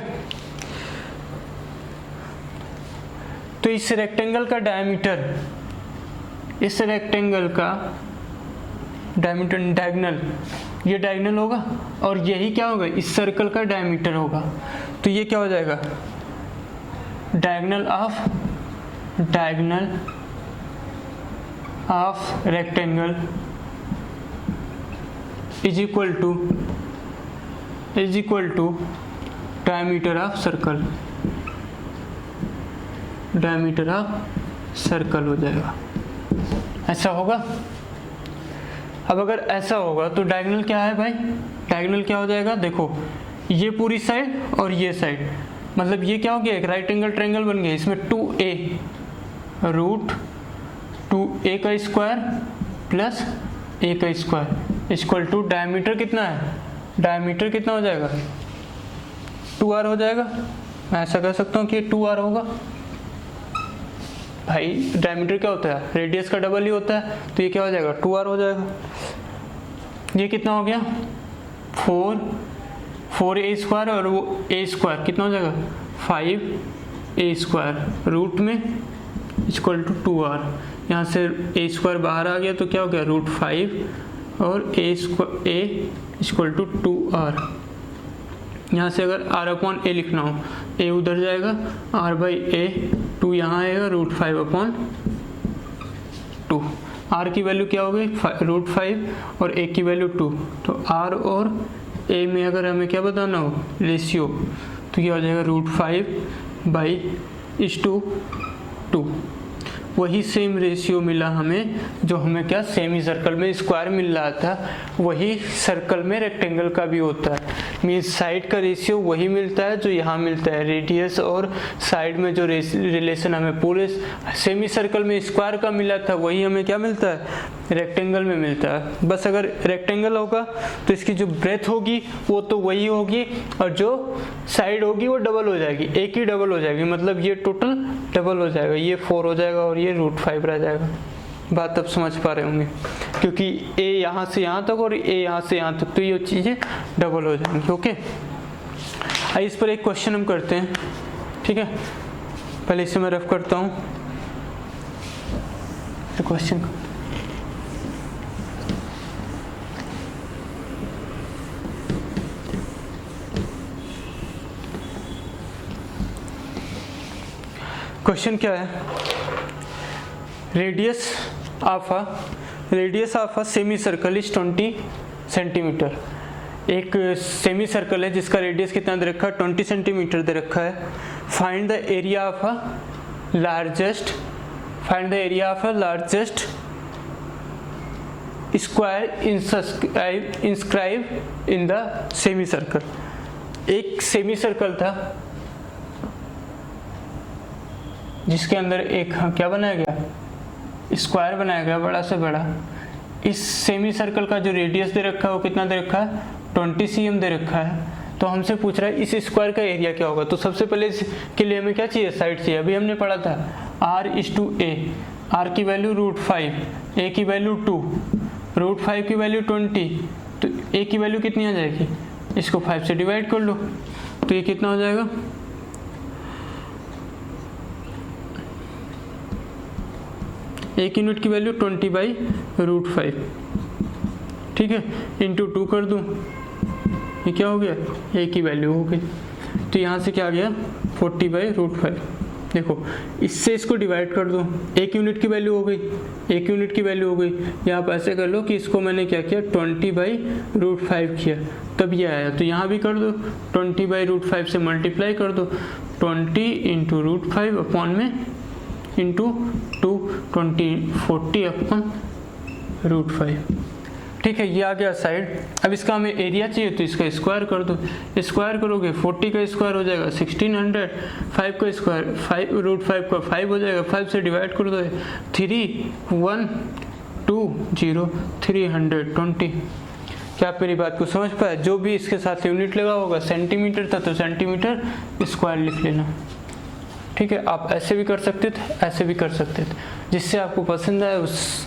तो इस रेक्टेंगल का डायमीटर, इस रेक्टेंगल का डायमीटर डायगोनल, ये डायगोनल होगा और यही क्या होगा, इस सर्कल का डायमीटर होगा। तो ये क्या हो जाएगा, diagonal of rectangle is equal to diameter of circle, diameter of circle हो जाएगा। ऐसा होगा। अब अगर ऐसा होगा तो डायगोनल क्या है भाई, डायगोनल क्या हो जाएगा, देखो ये पूरी साइड और ये साइड, मतलब ये क्या हो गया, एक राइट एंगल ट्रायंगल बन गया। इसमें 2a √2a का स्क्वायर प्लस a का स्क्वायर इक्वल टू डायमीटर कितना है, डायमीटर कितना हो जाएगा, 2r हो जाएगा। मैं ऐसा कह सकता हूँ कि 2r होगा। भाई डायमीटर क्या होता है, रेडियस का डबल ही होता है, तो ये क्या हो जाएगा, 2r हो जाएगा। ये कितना हो गया, 4a² और वो a² कितना हो जाएगा, 5a² रूट में इक्वल टू 2r। यहाँ से a² बाहर आ गया तो क्या हो गया, √5 और a इक्वल टू 2r। यहाँ से अगर r/a लिखना हो, a उधर जाएगा, r/a 2 यहाँ आएगा, √5/2। r की वैल्यू क्या हो गई, √5 और a की वैल्यू 2। तो r और a में अगर हमें क्या बताना हो, रेशियो, तो क्या हो जाएगा √5/2। वही सेम रेशियो मिला हमें जो हमें क्या सेमी सर्कल में स्क्वायर मिल रहा था, वही सर्कल में रेक्टेंगल का भी होता है। मीन्स साइड का रेशियो वही मिलता है जो यहाँ मिलता है, रेडियस और साइड में जो रिलेशन हमें पूरे सेमी सर्कल में स्क्वायर का मिला था वही हमें क्या मिलता है, रेक्टेंगल में मिलता है। बस अगर रेक्टेंगल होगा तो इसकी जो ब्रेथ होगी वो तो वही होगी और जो साइड होगी वो डबल हो जाएगी, एक ही डबल हो जाएगी, मतलब ये टोटल डबल हो जाएगा, ये 4 हो जाएगा और ये √5 रह जाएगा। बात अब समझ पा रहे होंगे, क्योंकि a यहाँ से यहाँ तक और a यहाँ से यहाँ तक, तो ये चीज़ें डबल हो जाएंगी। ओके, आइए इस पर एक क्वेश्चन हम करते हैं। ठीक है, पहले इसे मैं रफ करता हूँ क्वेश्चन। क्वेश्चन क्या है, radius of a semi circle is 20 centimetre. एक सेमी सर्कल है जिसका रेडियस कितना दे रखा है, 20 सेंटीमीटर दे रखा है। Find the area of a largest square inscribe in the semi circle. एक सेमी सर्कल था जिसके अंदर एक क्या बनाया गया, स्क्वायर बनाया गया बड़ा से बड़ा। इस सेमी सर्कल का जो रेडियस दे रखा है वो कितना दे रखा है, 20 cm दे रखा है। तो हमसे पूछ रहा है इस स्क्वायर का एरिया क्या होगा। तो सबसे पहले इसके लिए हमें क्या चाहिए, साइड चाहिए। अभी हमने पढ़ा था R/A, R की वैल्यू √5, A की वैल्यू 2, √5 की वैल्यू 20, तो A की वैल्यू कितनी आ जाएगी, इसको 5 से डिवाइड कर लो तो ये कितना हो जाएगा, एक यूनिट की वैल्यू 20/√5। ठीक है, इंटू 2 कर दूँ, ये क्या हो गया, ए की वैल्यू हो गई। तो यहाँ से क्या आ गया 40/√5। देखो इससे इसको डिवाइड कर दो, एक यूनिट की वैल्यू हो गई, एक यूनिट की वैल्यू हो गई। या आप ऐसे कर लो कि इसको मैंने क्या किया, 20/√5 किया, तब ये आया। तो यहाँ भी कर दो, 20/√5 से मल्टीप्लाई कर दो, 20 × √5 अपॉन में इंटू 2, 40/√5। ठीक है, ये आ गया साइड। अब इसका हमें एरिया चाहिए तो इसका स्क्वायर कर दो, स्क्वायर करोगे 40 का स्क्वायर हो जाएगा 1600, 5 का स्क्वायर √5 का 5 हो जाएगा, 5 से डिवाइड कर दो 3120320। क्या आप मेरी बात को समझ पाए। जो भी इसके साथ यूनिट लगा होगा, सेंटीमीटर था तो सेंटीमीटर स्क्वायर लिख लेना। ठीक है, आप ऐसे भी कर सकते थे, ऐसे भी कर सकते थे, जिससे आपको पसंद आए उस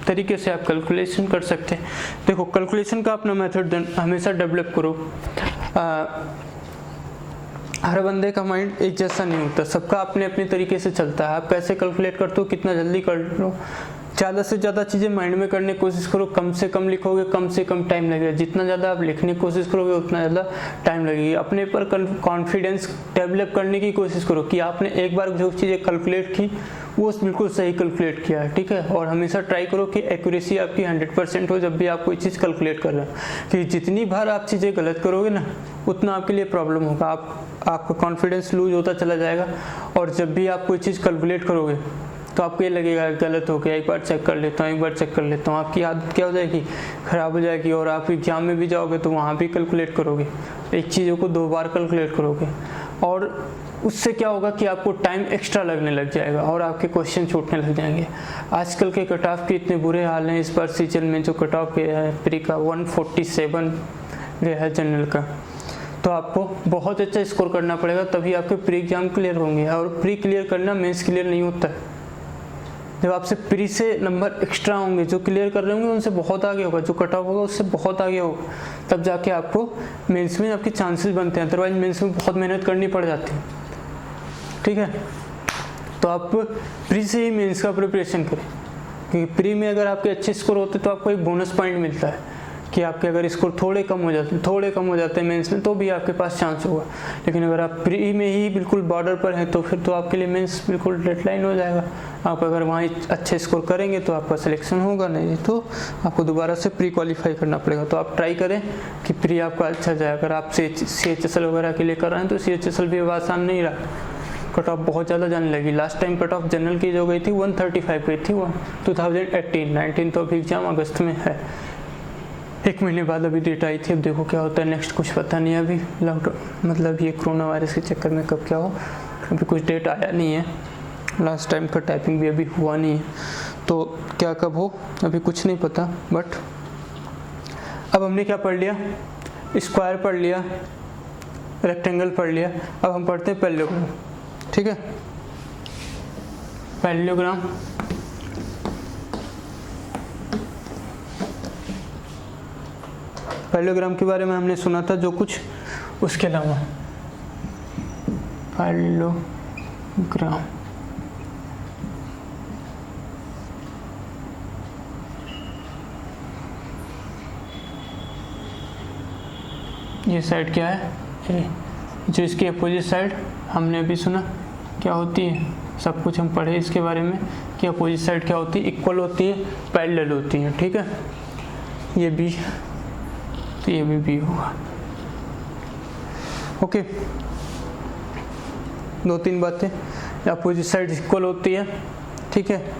तरीके से आप कैलकुलेशन कर सकते हैं। देखो कैलकुलेशन का अपना मेथड हमेशा डेवलप करो। हर बंदे का माइंड एक जैसा नहीं होता, सबका अपने अपने तरीके से चलता है। आप कैसे कैलकुलेट करते हो, कितना जल्दी कर लो, ज़्यादा से ज़्यादा चीज़ें माइंड में करने की कोशिश करो, कम से कम लिखोगे कम से कम टाइम लगेगा। जितना ज़्यादा आप लिखने की कोशिश करोगे उतना ज़्यादा टाइम लगेगी। अपने पर कॉन्फिडेंस डेवलप करने की कोशिश करो कि आपने एक बार जो चीज़ें कैलकुलेट की वो बिल्कुल सही कैलकुलेट किया है। ठीक है, और हमेशा ट्राई करो कि एक्यूरेसी आपकी 100% हो जब भी आप कोई चीज़ कैलकुलेट कर रहे हो, कि जितनी बार आप चीज़ें गलत करोगे ना उतना आपके लिए प्रॉब्लम होगा, आपका कॉन्फिडेंस लूज होता चला जाएगा। और जब भी आप कोई चीज़ कैलकुलेट करोगे तो आपको ये लगेगा गलत हो गया, एक बार चेक कर लेता हूँ, एक बार चेक कर लेता हूँ। आपकी आदत क्या हो जाएगी, ख़राब हो जाएगी। और आप एग्जाम में भी जाओगे तो वहाँ भी कैलकुलेट करोगे, एक चीज़ों को 2 बार कैलकुलेट करोगे, और उससे क्या होगा कि आपको टाइम एक्स्ट्रा लगने लग जाएगा और आपके क्वेश्चन छूटने लग जाएंगे। आजकल के कट ऑफ के इतने बुरे हाल हैं। इस बार सीजन में जो कट ऑफ गया है प्री का 147 गया है जनरल का, तो आपको बहुत अच्छा स्कोर करना पड़ेगा तभी आपके प्री एग्जाम क्लियर होंगे। और प्री क्लियर करना मेंस क्लियर नहीं होता है। जब आपसे प्री से नंबर एक्स्ट्रा होंगे, जो क्लियर कर रहे होंगे उनसे बहुत आगे होगा, जो कट ऑफ होगा उससे बहुत आगे होगा, तब जाके आपको मेंस में आपके चांसेस बनते हैं। अदरवाइज मेंस में बहुत मेहनत करनी पड़ जाती है। ठीक है, तो आप प्री से ही मेंस का प्रिपरेशन करें, क्योंकि प्री में अगर आपके अच्छे स्कोर होते तो आपको एक बोनस पॉइंट मिलता है। कि आपके अगर स्कोर थोड़े कम हो जाते हैं मेंस में तो भी आपके पास चांस होगा, लेकिन अगर आप प्री में ही बिल्कुल बॉर्डर पर हैं तो फिर तो आपके लिए मेंस बिल्कुल डेडलाइन हो जाएगा। आप अगर वहाँ अच्छे स्कोर करेंगे तो आपका सिलेक्शन होगा, नहीं तो आपको दोबारा से प्री क्वालिफाई करना पड़ेगा। तो आप ट्राई करें कि प्री आपका अच्छा जाए। अगर आप CHSL वगैरह के लिए कर रहे हैं तो CHSL भी आसान नहीं रहा, कट ऑफ बहुत ज़्यादा जाने लगी। Last time cut off general की जो गई थी 135 गई थी, वो 2018-19 तो अभी एग्जाम अगस्त में है, 1 महीने बाद अभी डेट आई थी। अब देखो क्या होता है नेक्स्ट, कुछ पता नहीं है अभी। लॉकडाउन मतलब ये कोरोना वायरस के चक्कर में कब क्या हो, अभी कुछ डेट आया नहीं है। लास्ट टाइम का टाइपिंग भी अभी हुआ नहीं है, तो क्या कब हो अभी कुछ नहीं पता। बट अब हमने क्या पढ़ लिया, स्क्वायर पढ़ लिया, रेक्टेंगल पढ़ लिया। अब हम पढ़ते हैं पैरेललोग्राम। ठीक है, पैरेललोग्राम पैरेललोग्राम के बारे में हमने सुना था जो कुछ, उसके अलावा पैरेललोग्राम ये साइड क्या है ए, जो इसकी अपोजिट साइड हमने अभी सुना क्या होती है, सब कुछ हम पढ़े इसके बारे में कि अपोजिट साइड क्या होती है, इक्वल होती है, पैरेलल होती है। ठीक है, ये बी तो ये भी बी होगा। ओके, 2-3 बातें, अपोजिट साइड इक्वल होती है। ठीक है,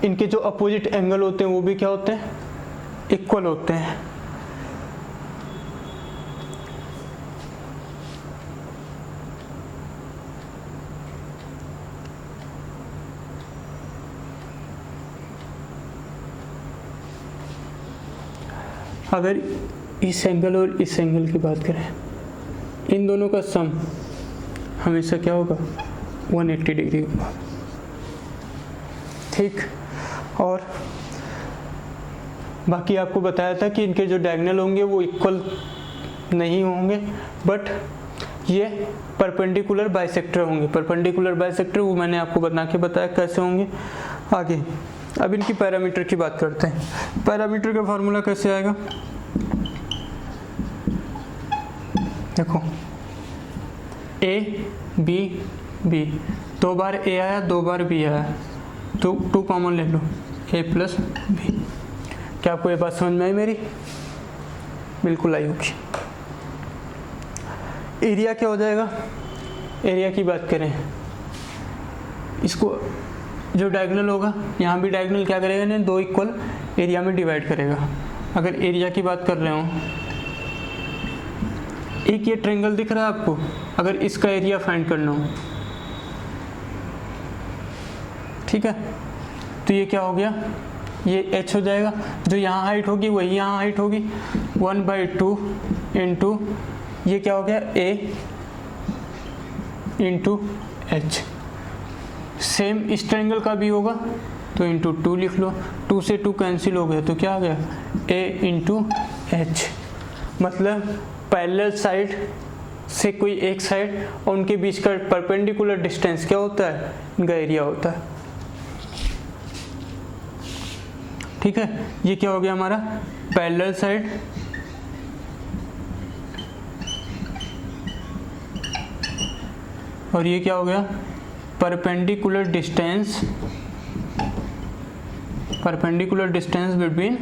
इनके जो अपोजिट एंगल होते हैं वो भी क्या होते हैं, इक्वल होते हैं। अगर इस एंगल और इस एंगल की बात करें, इन दोनों का सम हमेशा क्या होगा, 180 डिग्री होगा। ठीक, और बाकी आपको बताया था कि इनके जो डायगोनल होंगे वो इक्वल नहीं होंगे, बट ये परपेंडिकुलर बाइसेक्टर होंगे। परपेंडिकुलर बाइसेक्टर वो मैंने आपको बना के बताया कैसे होंगे आगे। अब इनकी पैरामीटर की बात करते हैं। पैरामीटर का फार्मूला कैसे आएगा, देखो ए बी बी, 2 बार ए आया 2 बार बी आया, तो 2 कॉमन ले लो, ए प्लस बी। क्या आपको ये बात समझ में आई मेरी, बिल्कुल आई होगी। एरिया क्या हो जाएगा, एरिया की बात करें, इसको जो डायगोनल होगा यहाँ भी डायगोनल क्या करेगा ना, 2 इक्वल एरिया में डिवाइड करेगा। अगर एरिया की बात कर रहे हो, एक ये ट्रायंगल दिख रहा है आपको, अगर इसका एरिया फाइंड करना हो, ठीक है, तो ये क्या हो गया, ये h हो जाएगा। जो यहाँ हाइट होगी वही यहाँ हाइट होगी, 1/2 इंटू ये क्या हो गया, a इंटू h। सेम इस ट्रायंगल का भी होगा तो इंटू 2 लिख लो, 2 से 2 कैंसिल हो गया तो क्या आ गया, a इंटू h। मतलब पैरेलल साइड से कोई एक साइड और उनके बीच का परपेंडिकुलर डिस्टेंस क्या होता है, इनका एरिया होता है। ठीक है, ये क्या हो गया हमारा पैरेलल साइड और ये क्या हो गया perpendicular distance between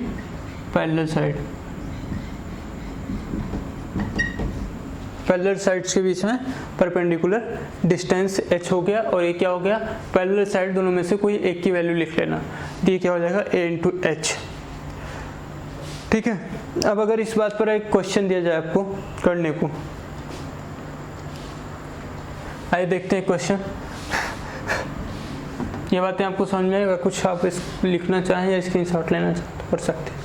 parallel side. Parallel sides के बीच में परपेंडिकुलर डिस्टेंस h हो गया, और ये क्या हो गया, पैरेलल साइड दोनों में से कोई एक की वैल्यू लिख लेना, ये क्या हो जाएगा a इंटू h। ठीक है, अब अगर इस बात पर एक क्वेश्चन दिया जाए आपको करने को, आइए देखते हैं क्वेश्चन। ये बातें आपको समझ में आएगा, कुछ आप इस लिखना चाहें या स्क्रीनशॉट लेना चाहें तो कर सकते हैं।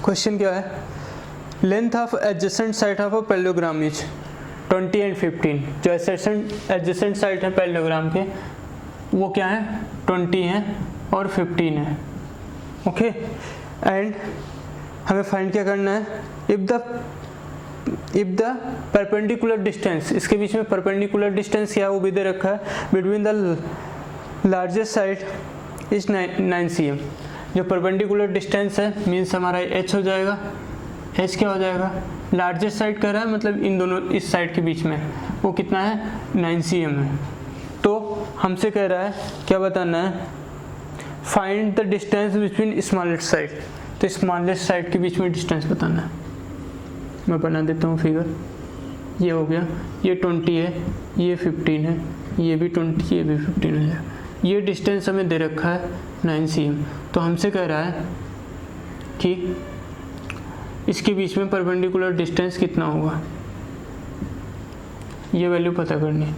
क्वेश्चन क्या है, length of adjacent side of a parallelogram is 20 and 15। जो एडजेसेंट साइड है पैरेललोग्राम के वो क्या है, 20 है और 15 है। ओके। एंड हमें फाइंड क्या करना है, इफ द परपेंडिकुलर डिस्टेंस, इसके बीच में परपेंडिकुलर डिस्टेंस क्या है वो भी दे रखा है, between the largest side is 9 cm। जो परपेंडिकुलर डिस्टेंस है मीन्स हमारा h हो जाएगा, h क्या हो जाएगा, लार्जेस्ट साइड कर रहा है मतलब इन दोनों इस साइड के बीच में वो कितना है 9 cm है। तो हमसे कह रहा है क्या बताना है, find the distance between smallest side, तो स्मॉलेस्ट साइड के बीच में डिस्टेंस बताना है। मैं बना देता हूँ फिगर, ये हो गया, ये 20 है, ये 15 है, ये भी 20, ये भी 15 है। ये डिस्टेंस हमें दे रखा है 9 cm। तो हमसे कह रहा है कि इसके बीच में परपेंडिकुलर डिस्टेंस कितना होगा, ये वैल्यू पता करनी है।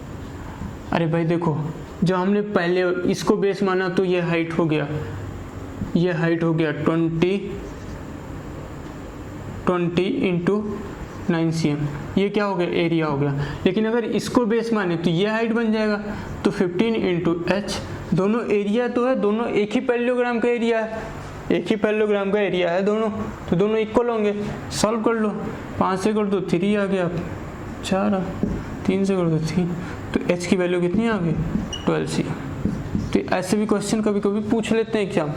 अरे भाई देखो, जो हमने पहले इसको बेस माना तो ये हाइट हो गया, ये हाइट हो गया 20 इंटू 9 cm, ये क्या हो गया, एरिया हो गया। लेकिन अगर इसको बेस माने तो ये हाइट बन जाएगा, तो 15 इंटू h, दोनों एरिया तो है, दोनों एक ही पैरेललोग्राम का एरिया है, एक ही पैरेललोग्राम का एरिया है दोनों, तो दोनों इक्वल होंगे। सॉल्व कर लो, 5 से कर दो 3 आ गया, 4, 3 से कर दो 3, तो h की वैल्यू कितनी आ गई 12 cm। तो ऐसे भी क्वेश्चन कभी कभी पूछ लेते हैं एग्जाम,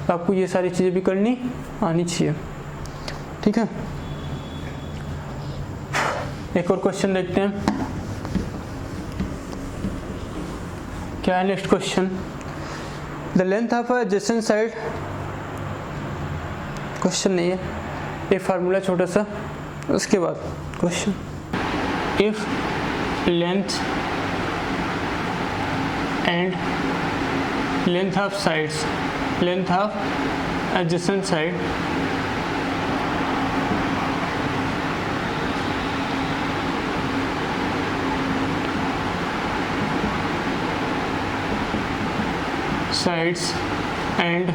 तो आपको ये सारी चीज़ें भी करनी आनी चाहिए, ठीक है। एक और क्वेश्चन देखते हैं, क्या है next question, the length of adjacent side, question नहीं है, एक फार्मूला छोटा सा, उसके बाद question, if length and length of sides, length of adjacent side sides and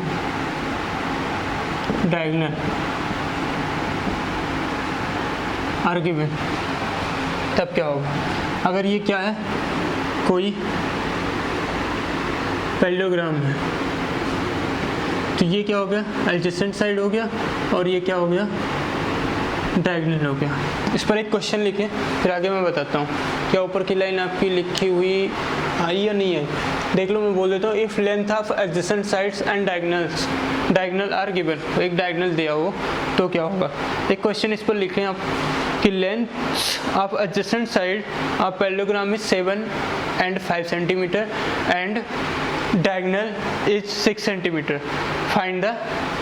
diagonal are given, तब क्या होगा। अगर ये क्या है, कोई पैरेललोग्राम है, तो ये क्या हो गया, एडजेसेंट साइड हो गया, और ये क्या हो गया, डायगोनल हो गया। इस पर एक क्वेश्चन लिखे, फिर आगे मैं बताता हूँ। क्या ऊपर की लाइन आपकी लिखी हुई आई या नहीं है, देख लो। मैं बोल देता हूँ, if length of adjacent sides and diagonal are given, तो एक डायगोनल दिया हो तो क्या होगा। एक क्वेश्चन इस पर लिखें आप कि length of adjacent side of parallelogram is 7 and 5 centimeter and diagonal is 6 centimeter. Find the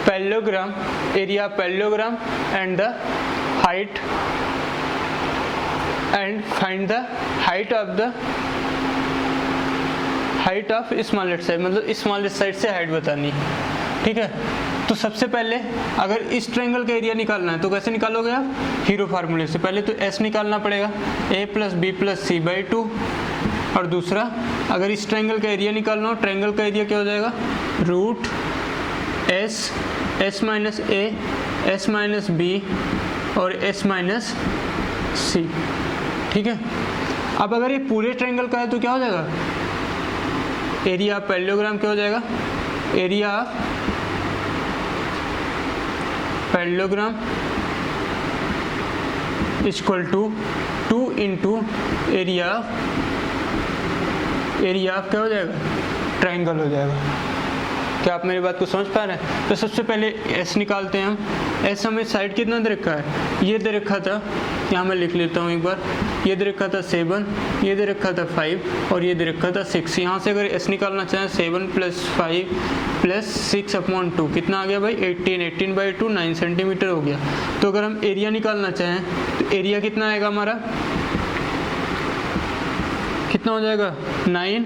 parallelogram, area of parallelogram and the height, and find the height of smallest side, मतलब स्मॉलेस्ट साइड से height बतानी, ठीक है। तो सबसे पहले अगर इस ट्रायंगल का एरिया निकालना है तो कैसे निकालोगे आप, हीरो फार्मूले से। पहले तो s निकालना पड़ेगा, a + b + c/2, और दूसरा अगर इस ट्रायंगल का एरिया निकालना हो, ट्रायंगल का एरिया क्या हो जाएगा, √s, s - a, s - b और s - c, ठीक है। अब अगर ये पूरे ट्रायंगल का है तो क्या हो जाएगा, एरिया ऑफ पैरेललोग्राम क्या हो जाएगा, area of parallelogram equal to 2 into area of क्या हो जाएगा, ट्रायंगल हो जाएगा। क्या आप मेरी बात को समझ पा रहे हैं। तो सबसे पहले s निकालते हैं हम। s हमें साइड कितना दे रखा है, ये दे रखा था, यहाँ मैं लिख लेता हूँ एक बार, ये दे रखा था 7, ये दे रखा था 5 और ये दे रखा था 6। यहाँ से अगर s निकालना चाहें 7 + 5 + 6/2 कितना आ गया भाई, 18/2 9 सेंटीमीटर हो गया। तो अगर हम एरिया निकालना चाहें तो एरिया कितना आएगा हमारा, कितना हो जाएगा, 9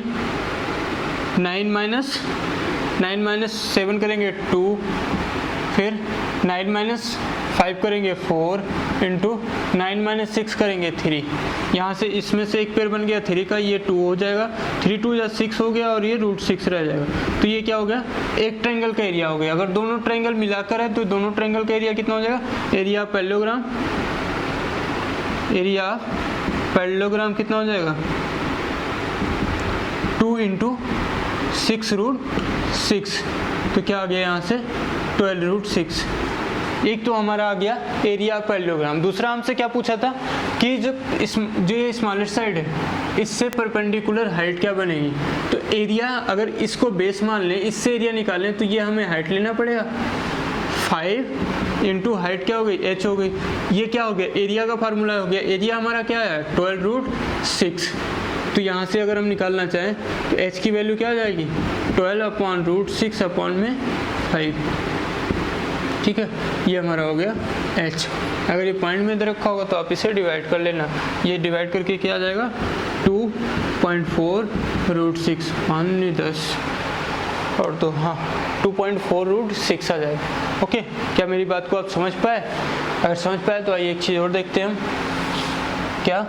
- 7 करेंगे 2, फिर 9 - 5 करेंगे 4 इंटू 9 - 6 करेंगे 3। यहाँ से इसमें से एक पेयर बन गया 3 का, ये 2 हो जाएगा, 3 × 2 = 6 हो गया और ये √6 रह जाएगा। तो ये क्या हो गया, एक ट्रायंगल का एरिया हो गया। अगर दोनों ट्रायंगल मिलाकर है तो दोनों ट्रायंगल का एरिया कितना हो जाएगा, एरिया ऑफ पैरेललोग्राम कितना हो जाएगा, 2 × 6 √6। तो क्या आ गया यहाँ से 12√6। एक तो हमारा आ गया एरिया पैरेललोग्राम। दूसरा हमसे क्या पूछा था कि जो ये स्मॉलेस्ट साइड है इससे परपेंडिकुलर हाइट क्या बनेगी। तो एरिया अगर इसको बेस मान लें, इससे एरिया निकालें तो ये हमें हाइट लेना पड़ेगा। 5 इंटू हाइट क्या हो गई, h हो गई। ये क्या हो गया, एरिया का फार्मूला हो गया। एरिया हमारा क्या है 12√6। तो यहाँ से अगर हम निकालना चाहें तो h की वैल्यू क्या आ जाएगी 12/√6 अपॉन में 5। ठीक है, ये हमारा हो गया h। अगर ये पॉइंट में इधर रखा होगा तो आप इसे डिवाइड कर लेना। ये डिवाइड करके क्या आ जाएगा 2.4√6 मान 10 और तो हाँ 2.4√6 आ जाएगा। ओके, क्या मेरी बात को आप समझ पाए? अगर समझ पाए तो आइए एक चीज़ और देखते हैं हम। क्या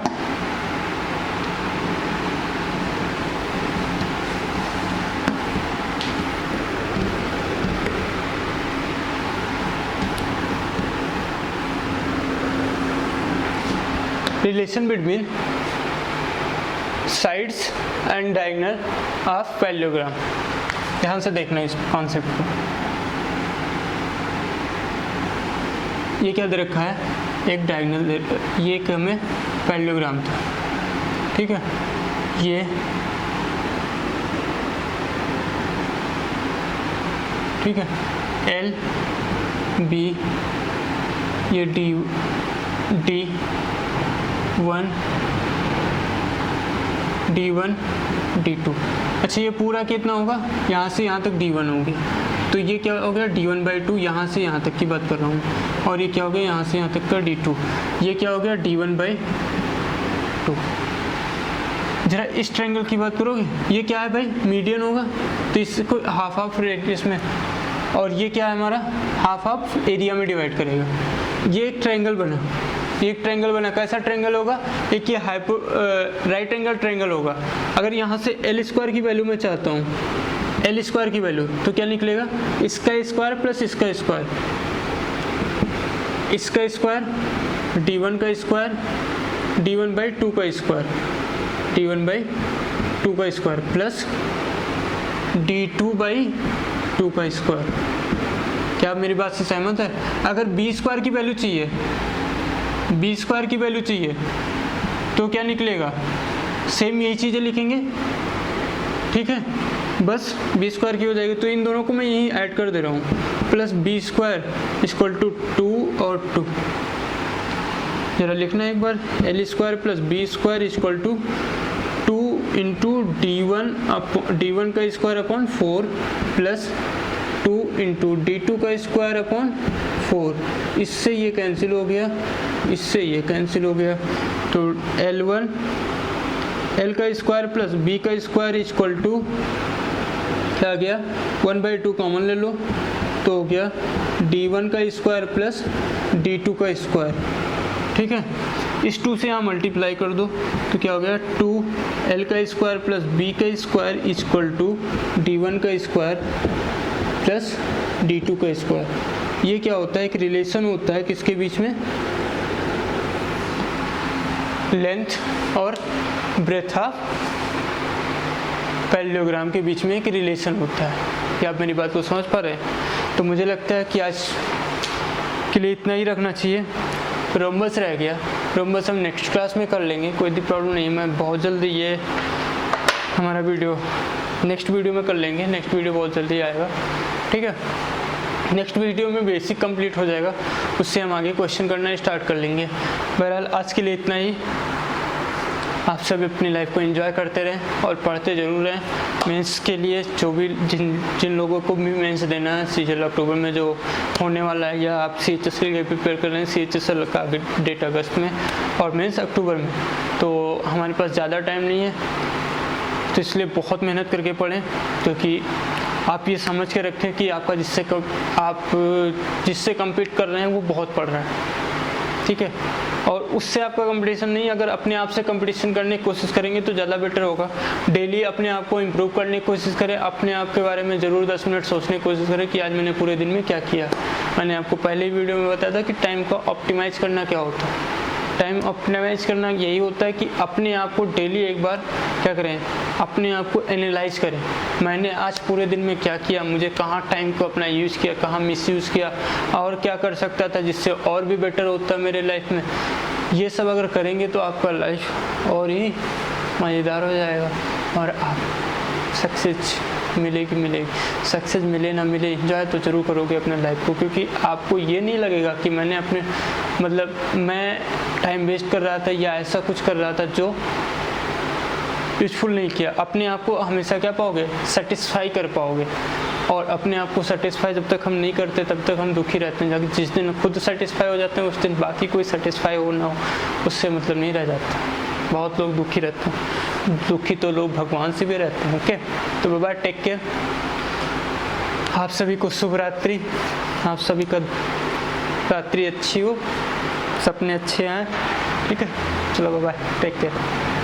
relation between sides and diagonal of parallelogram. ध्यान से देखना इस कॉन्सेप्ट को। ये क्या दे रखा है, एक डायगोनल, ये एक हमें पैरेललोग्राम था। ठीक है, ये ठीक है एल बी, ये डी D1 D2। अच्छा, ये पूरा कितना होगा, यहाँ से यहाँ तक D1 होगी। तो ये क्या हो गया D1/2, यहाँ से यहाँ तक की बात कर रहा हूँ। और ये क्या हो गया यहाँ से यहाँ तक का D2। ये क्या हो गया D1/2। जरा इस ट्रायंगल की बात करोगे, ये क्या है भाई मीडियन होगा, तो इसको हाफ हाफ रेडियस में, और ये क्या है हमारा हाफ हाफ एरिया में डिवाइड करेगा। ये एक ट्रायंगल बना, एक ट्रायंगल बना। कैसा ट्रायंगल होगा, एक ये राइट एंगल ट्रायंगल होगा। अगर यहाँ से L² की वैल्यू मैं चाहता हूँ, L² की वैल्यू, तो क्या निकलेगा इसका स्क्वायर प्लस इसका स्क्वायर, इसका स्क्वायर D1 का स्क्वायर D1/2 का स्क्वायर, D1/2 का स्क्वायर प्लस D2/2 का स्क्वायर। क्या आप मेरी बात से सहमत है? अगर B² की वैल्यू चाहिए, B² की वैल्यू चाहिए तो क्या निकलेगा, सेम यही चीज़ें लिखेंगे। ठीक है, बस B² की हो जाएगी। तो इन दोनों को मैं यहीं ऐड कर दे रहा हूँ, प्लस B² = 2 और 2। जरा लिखना एक बार, L² plus B² = 2 into D1 का square upon 4 plus 2 into D2 का स्क्वायर अपॉन 4। इससे ये कैंसिल हो गया, इससे ये कैंसिल हो गया। तो L1 L का स्क्वायर प्लस B का स्क्वायर = क्या आ गया 1/2 कॉमन ले लो, तो हो गया D1 का स्क्वायर प्लस D2 का स्क्वायर। ठीक है, इस 2 से यहाँ मल्टीप्लाई कर दो तो क्या हो गया 2L का स्क्वायर प्लस B का स्क्वायर = D1 का स्क्वायर प्लस D2 का स्क्वायर। ये क्या होता है, एक रिलेशन होता है किसके बीच में, लेंथ और ब्रेथ ऑफ पैरेललोग्राम के बीच में एक रिलेशन होता है। क्या आप मेरी बात को समझ पा रहे हैं? तो मुझे लगता है कि आज के लिए इतना ही रखना चाहिए। रोम्बस रह गया, रोम्बस हम नेक्स्ट क्लास में कर लेंगे, कोई भी प्रॉब्लम नहीं है। मैं बहुत जल्दी ये हमारा वीडियो नेक्स्ट वीडियो में कर लेंगे, नेक्स्ट वीडियो बहुत जल्दी आएगा। ठीक है, नेक्स्ट वीडियो में बेसिक कंप्लीट हो जाएगा, उससे हम आगे क्वेश्चन करना स्टार्ट कर लेंगे। बहरहाल आज के लिए इतना ही। आप सब अपनी लाइफ को एंजॉय करते रहें और पढ़ते ज़रूर रहें। मेंस के लिए जो भी जिन लोगों को भी मेंस देना है, CHL अक्टूबर में जो होने वाला है, या आप CHS के लिए प्रिपेयर कर रहे हैं, CHSL का डेट अगस्त में और मेंस अक्टूबर में, तो हमारे पास ज़्यादा टाइम नहीं है, तो इसलिए बहुत मेहनत करके पढ़ें, क्योंकि आप ये समझ के रखें कि आपका जिससे कम्पीट कर रहे हैं वो बहुत पढ़ रहा है। ठीक है, और उससे आपका कंपटीशन नहीं, अगर अपने आप से कंपटीशन करने की कोशिश करेंगे तो ज़्यादा बेटर होगा। डेली अपने आप को इम्प्रूव करने की कोशिश करें, अपने आप के बारे में ज़रूर 10 मिनट सोचने की कोशिश करें कि आज मैंने पूरे दिन में क्या किया। मैंने आपको पहले ही वीडियो में बताया था कि टाइम को ऑप्टिमाइज़ करना क्या होता है। टाइम ऑप्टिमाइज करना यही होता है कि अपने आप को डेली एक बार क्या करें, अपने आप को एनालाइज करें। मैंने आज पूरे दिन में क्या किया, मुझे कहाँ टाइम को अपना यूज़ किया, कहाँ मिसयूज़ किया, और क्या कर सकता था जिससे और भी बेटर होता मेरे लाइफ में। ये सब अगर करेंगे तो आपका लाइफ और ही मज़ेदार हो जाएगा और आप सक्सेस मिलेगी। सक्सेस मिले ना मिले, एंजॉय तो जरूर करोगे अपने लाइफ को, क्योंकि आपको ये नहीं लगेगा कि मैंने अपने मतलब मैं टाइम वेस्ट कर रहा था या ऐसा कुछ कर रहा था जो यूजफुल नहीं किया। अपने आप को हमेशा क्या पाओगे, सेटिस्फाई कर पाओगे। और अपने आप को सेटिस्फाई जब तक हम नहीं करते तब तक हम दुखी रहते हैं। जिस दिन खुद सेटिस्फाई हो जाते हैं उस दिन बाकी कोई सेटिस्फाई हो ना हो उससे मतलब नहीं रह जाता। बहुत लोग दुखी रहते हैं, दुखी तो लोग भगवान से भी रहते हैं। ओके, तो बाय, टेक केयर। आप सभी को शुभ रात्रि, आप सभी का रात्रि अच्छी हो, सपने अच्छे आए। ठीक है, चलो बाय, टेक केयर।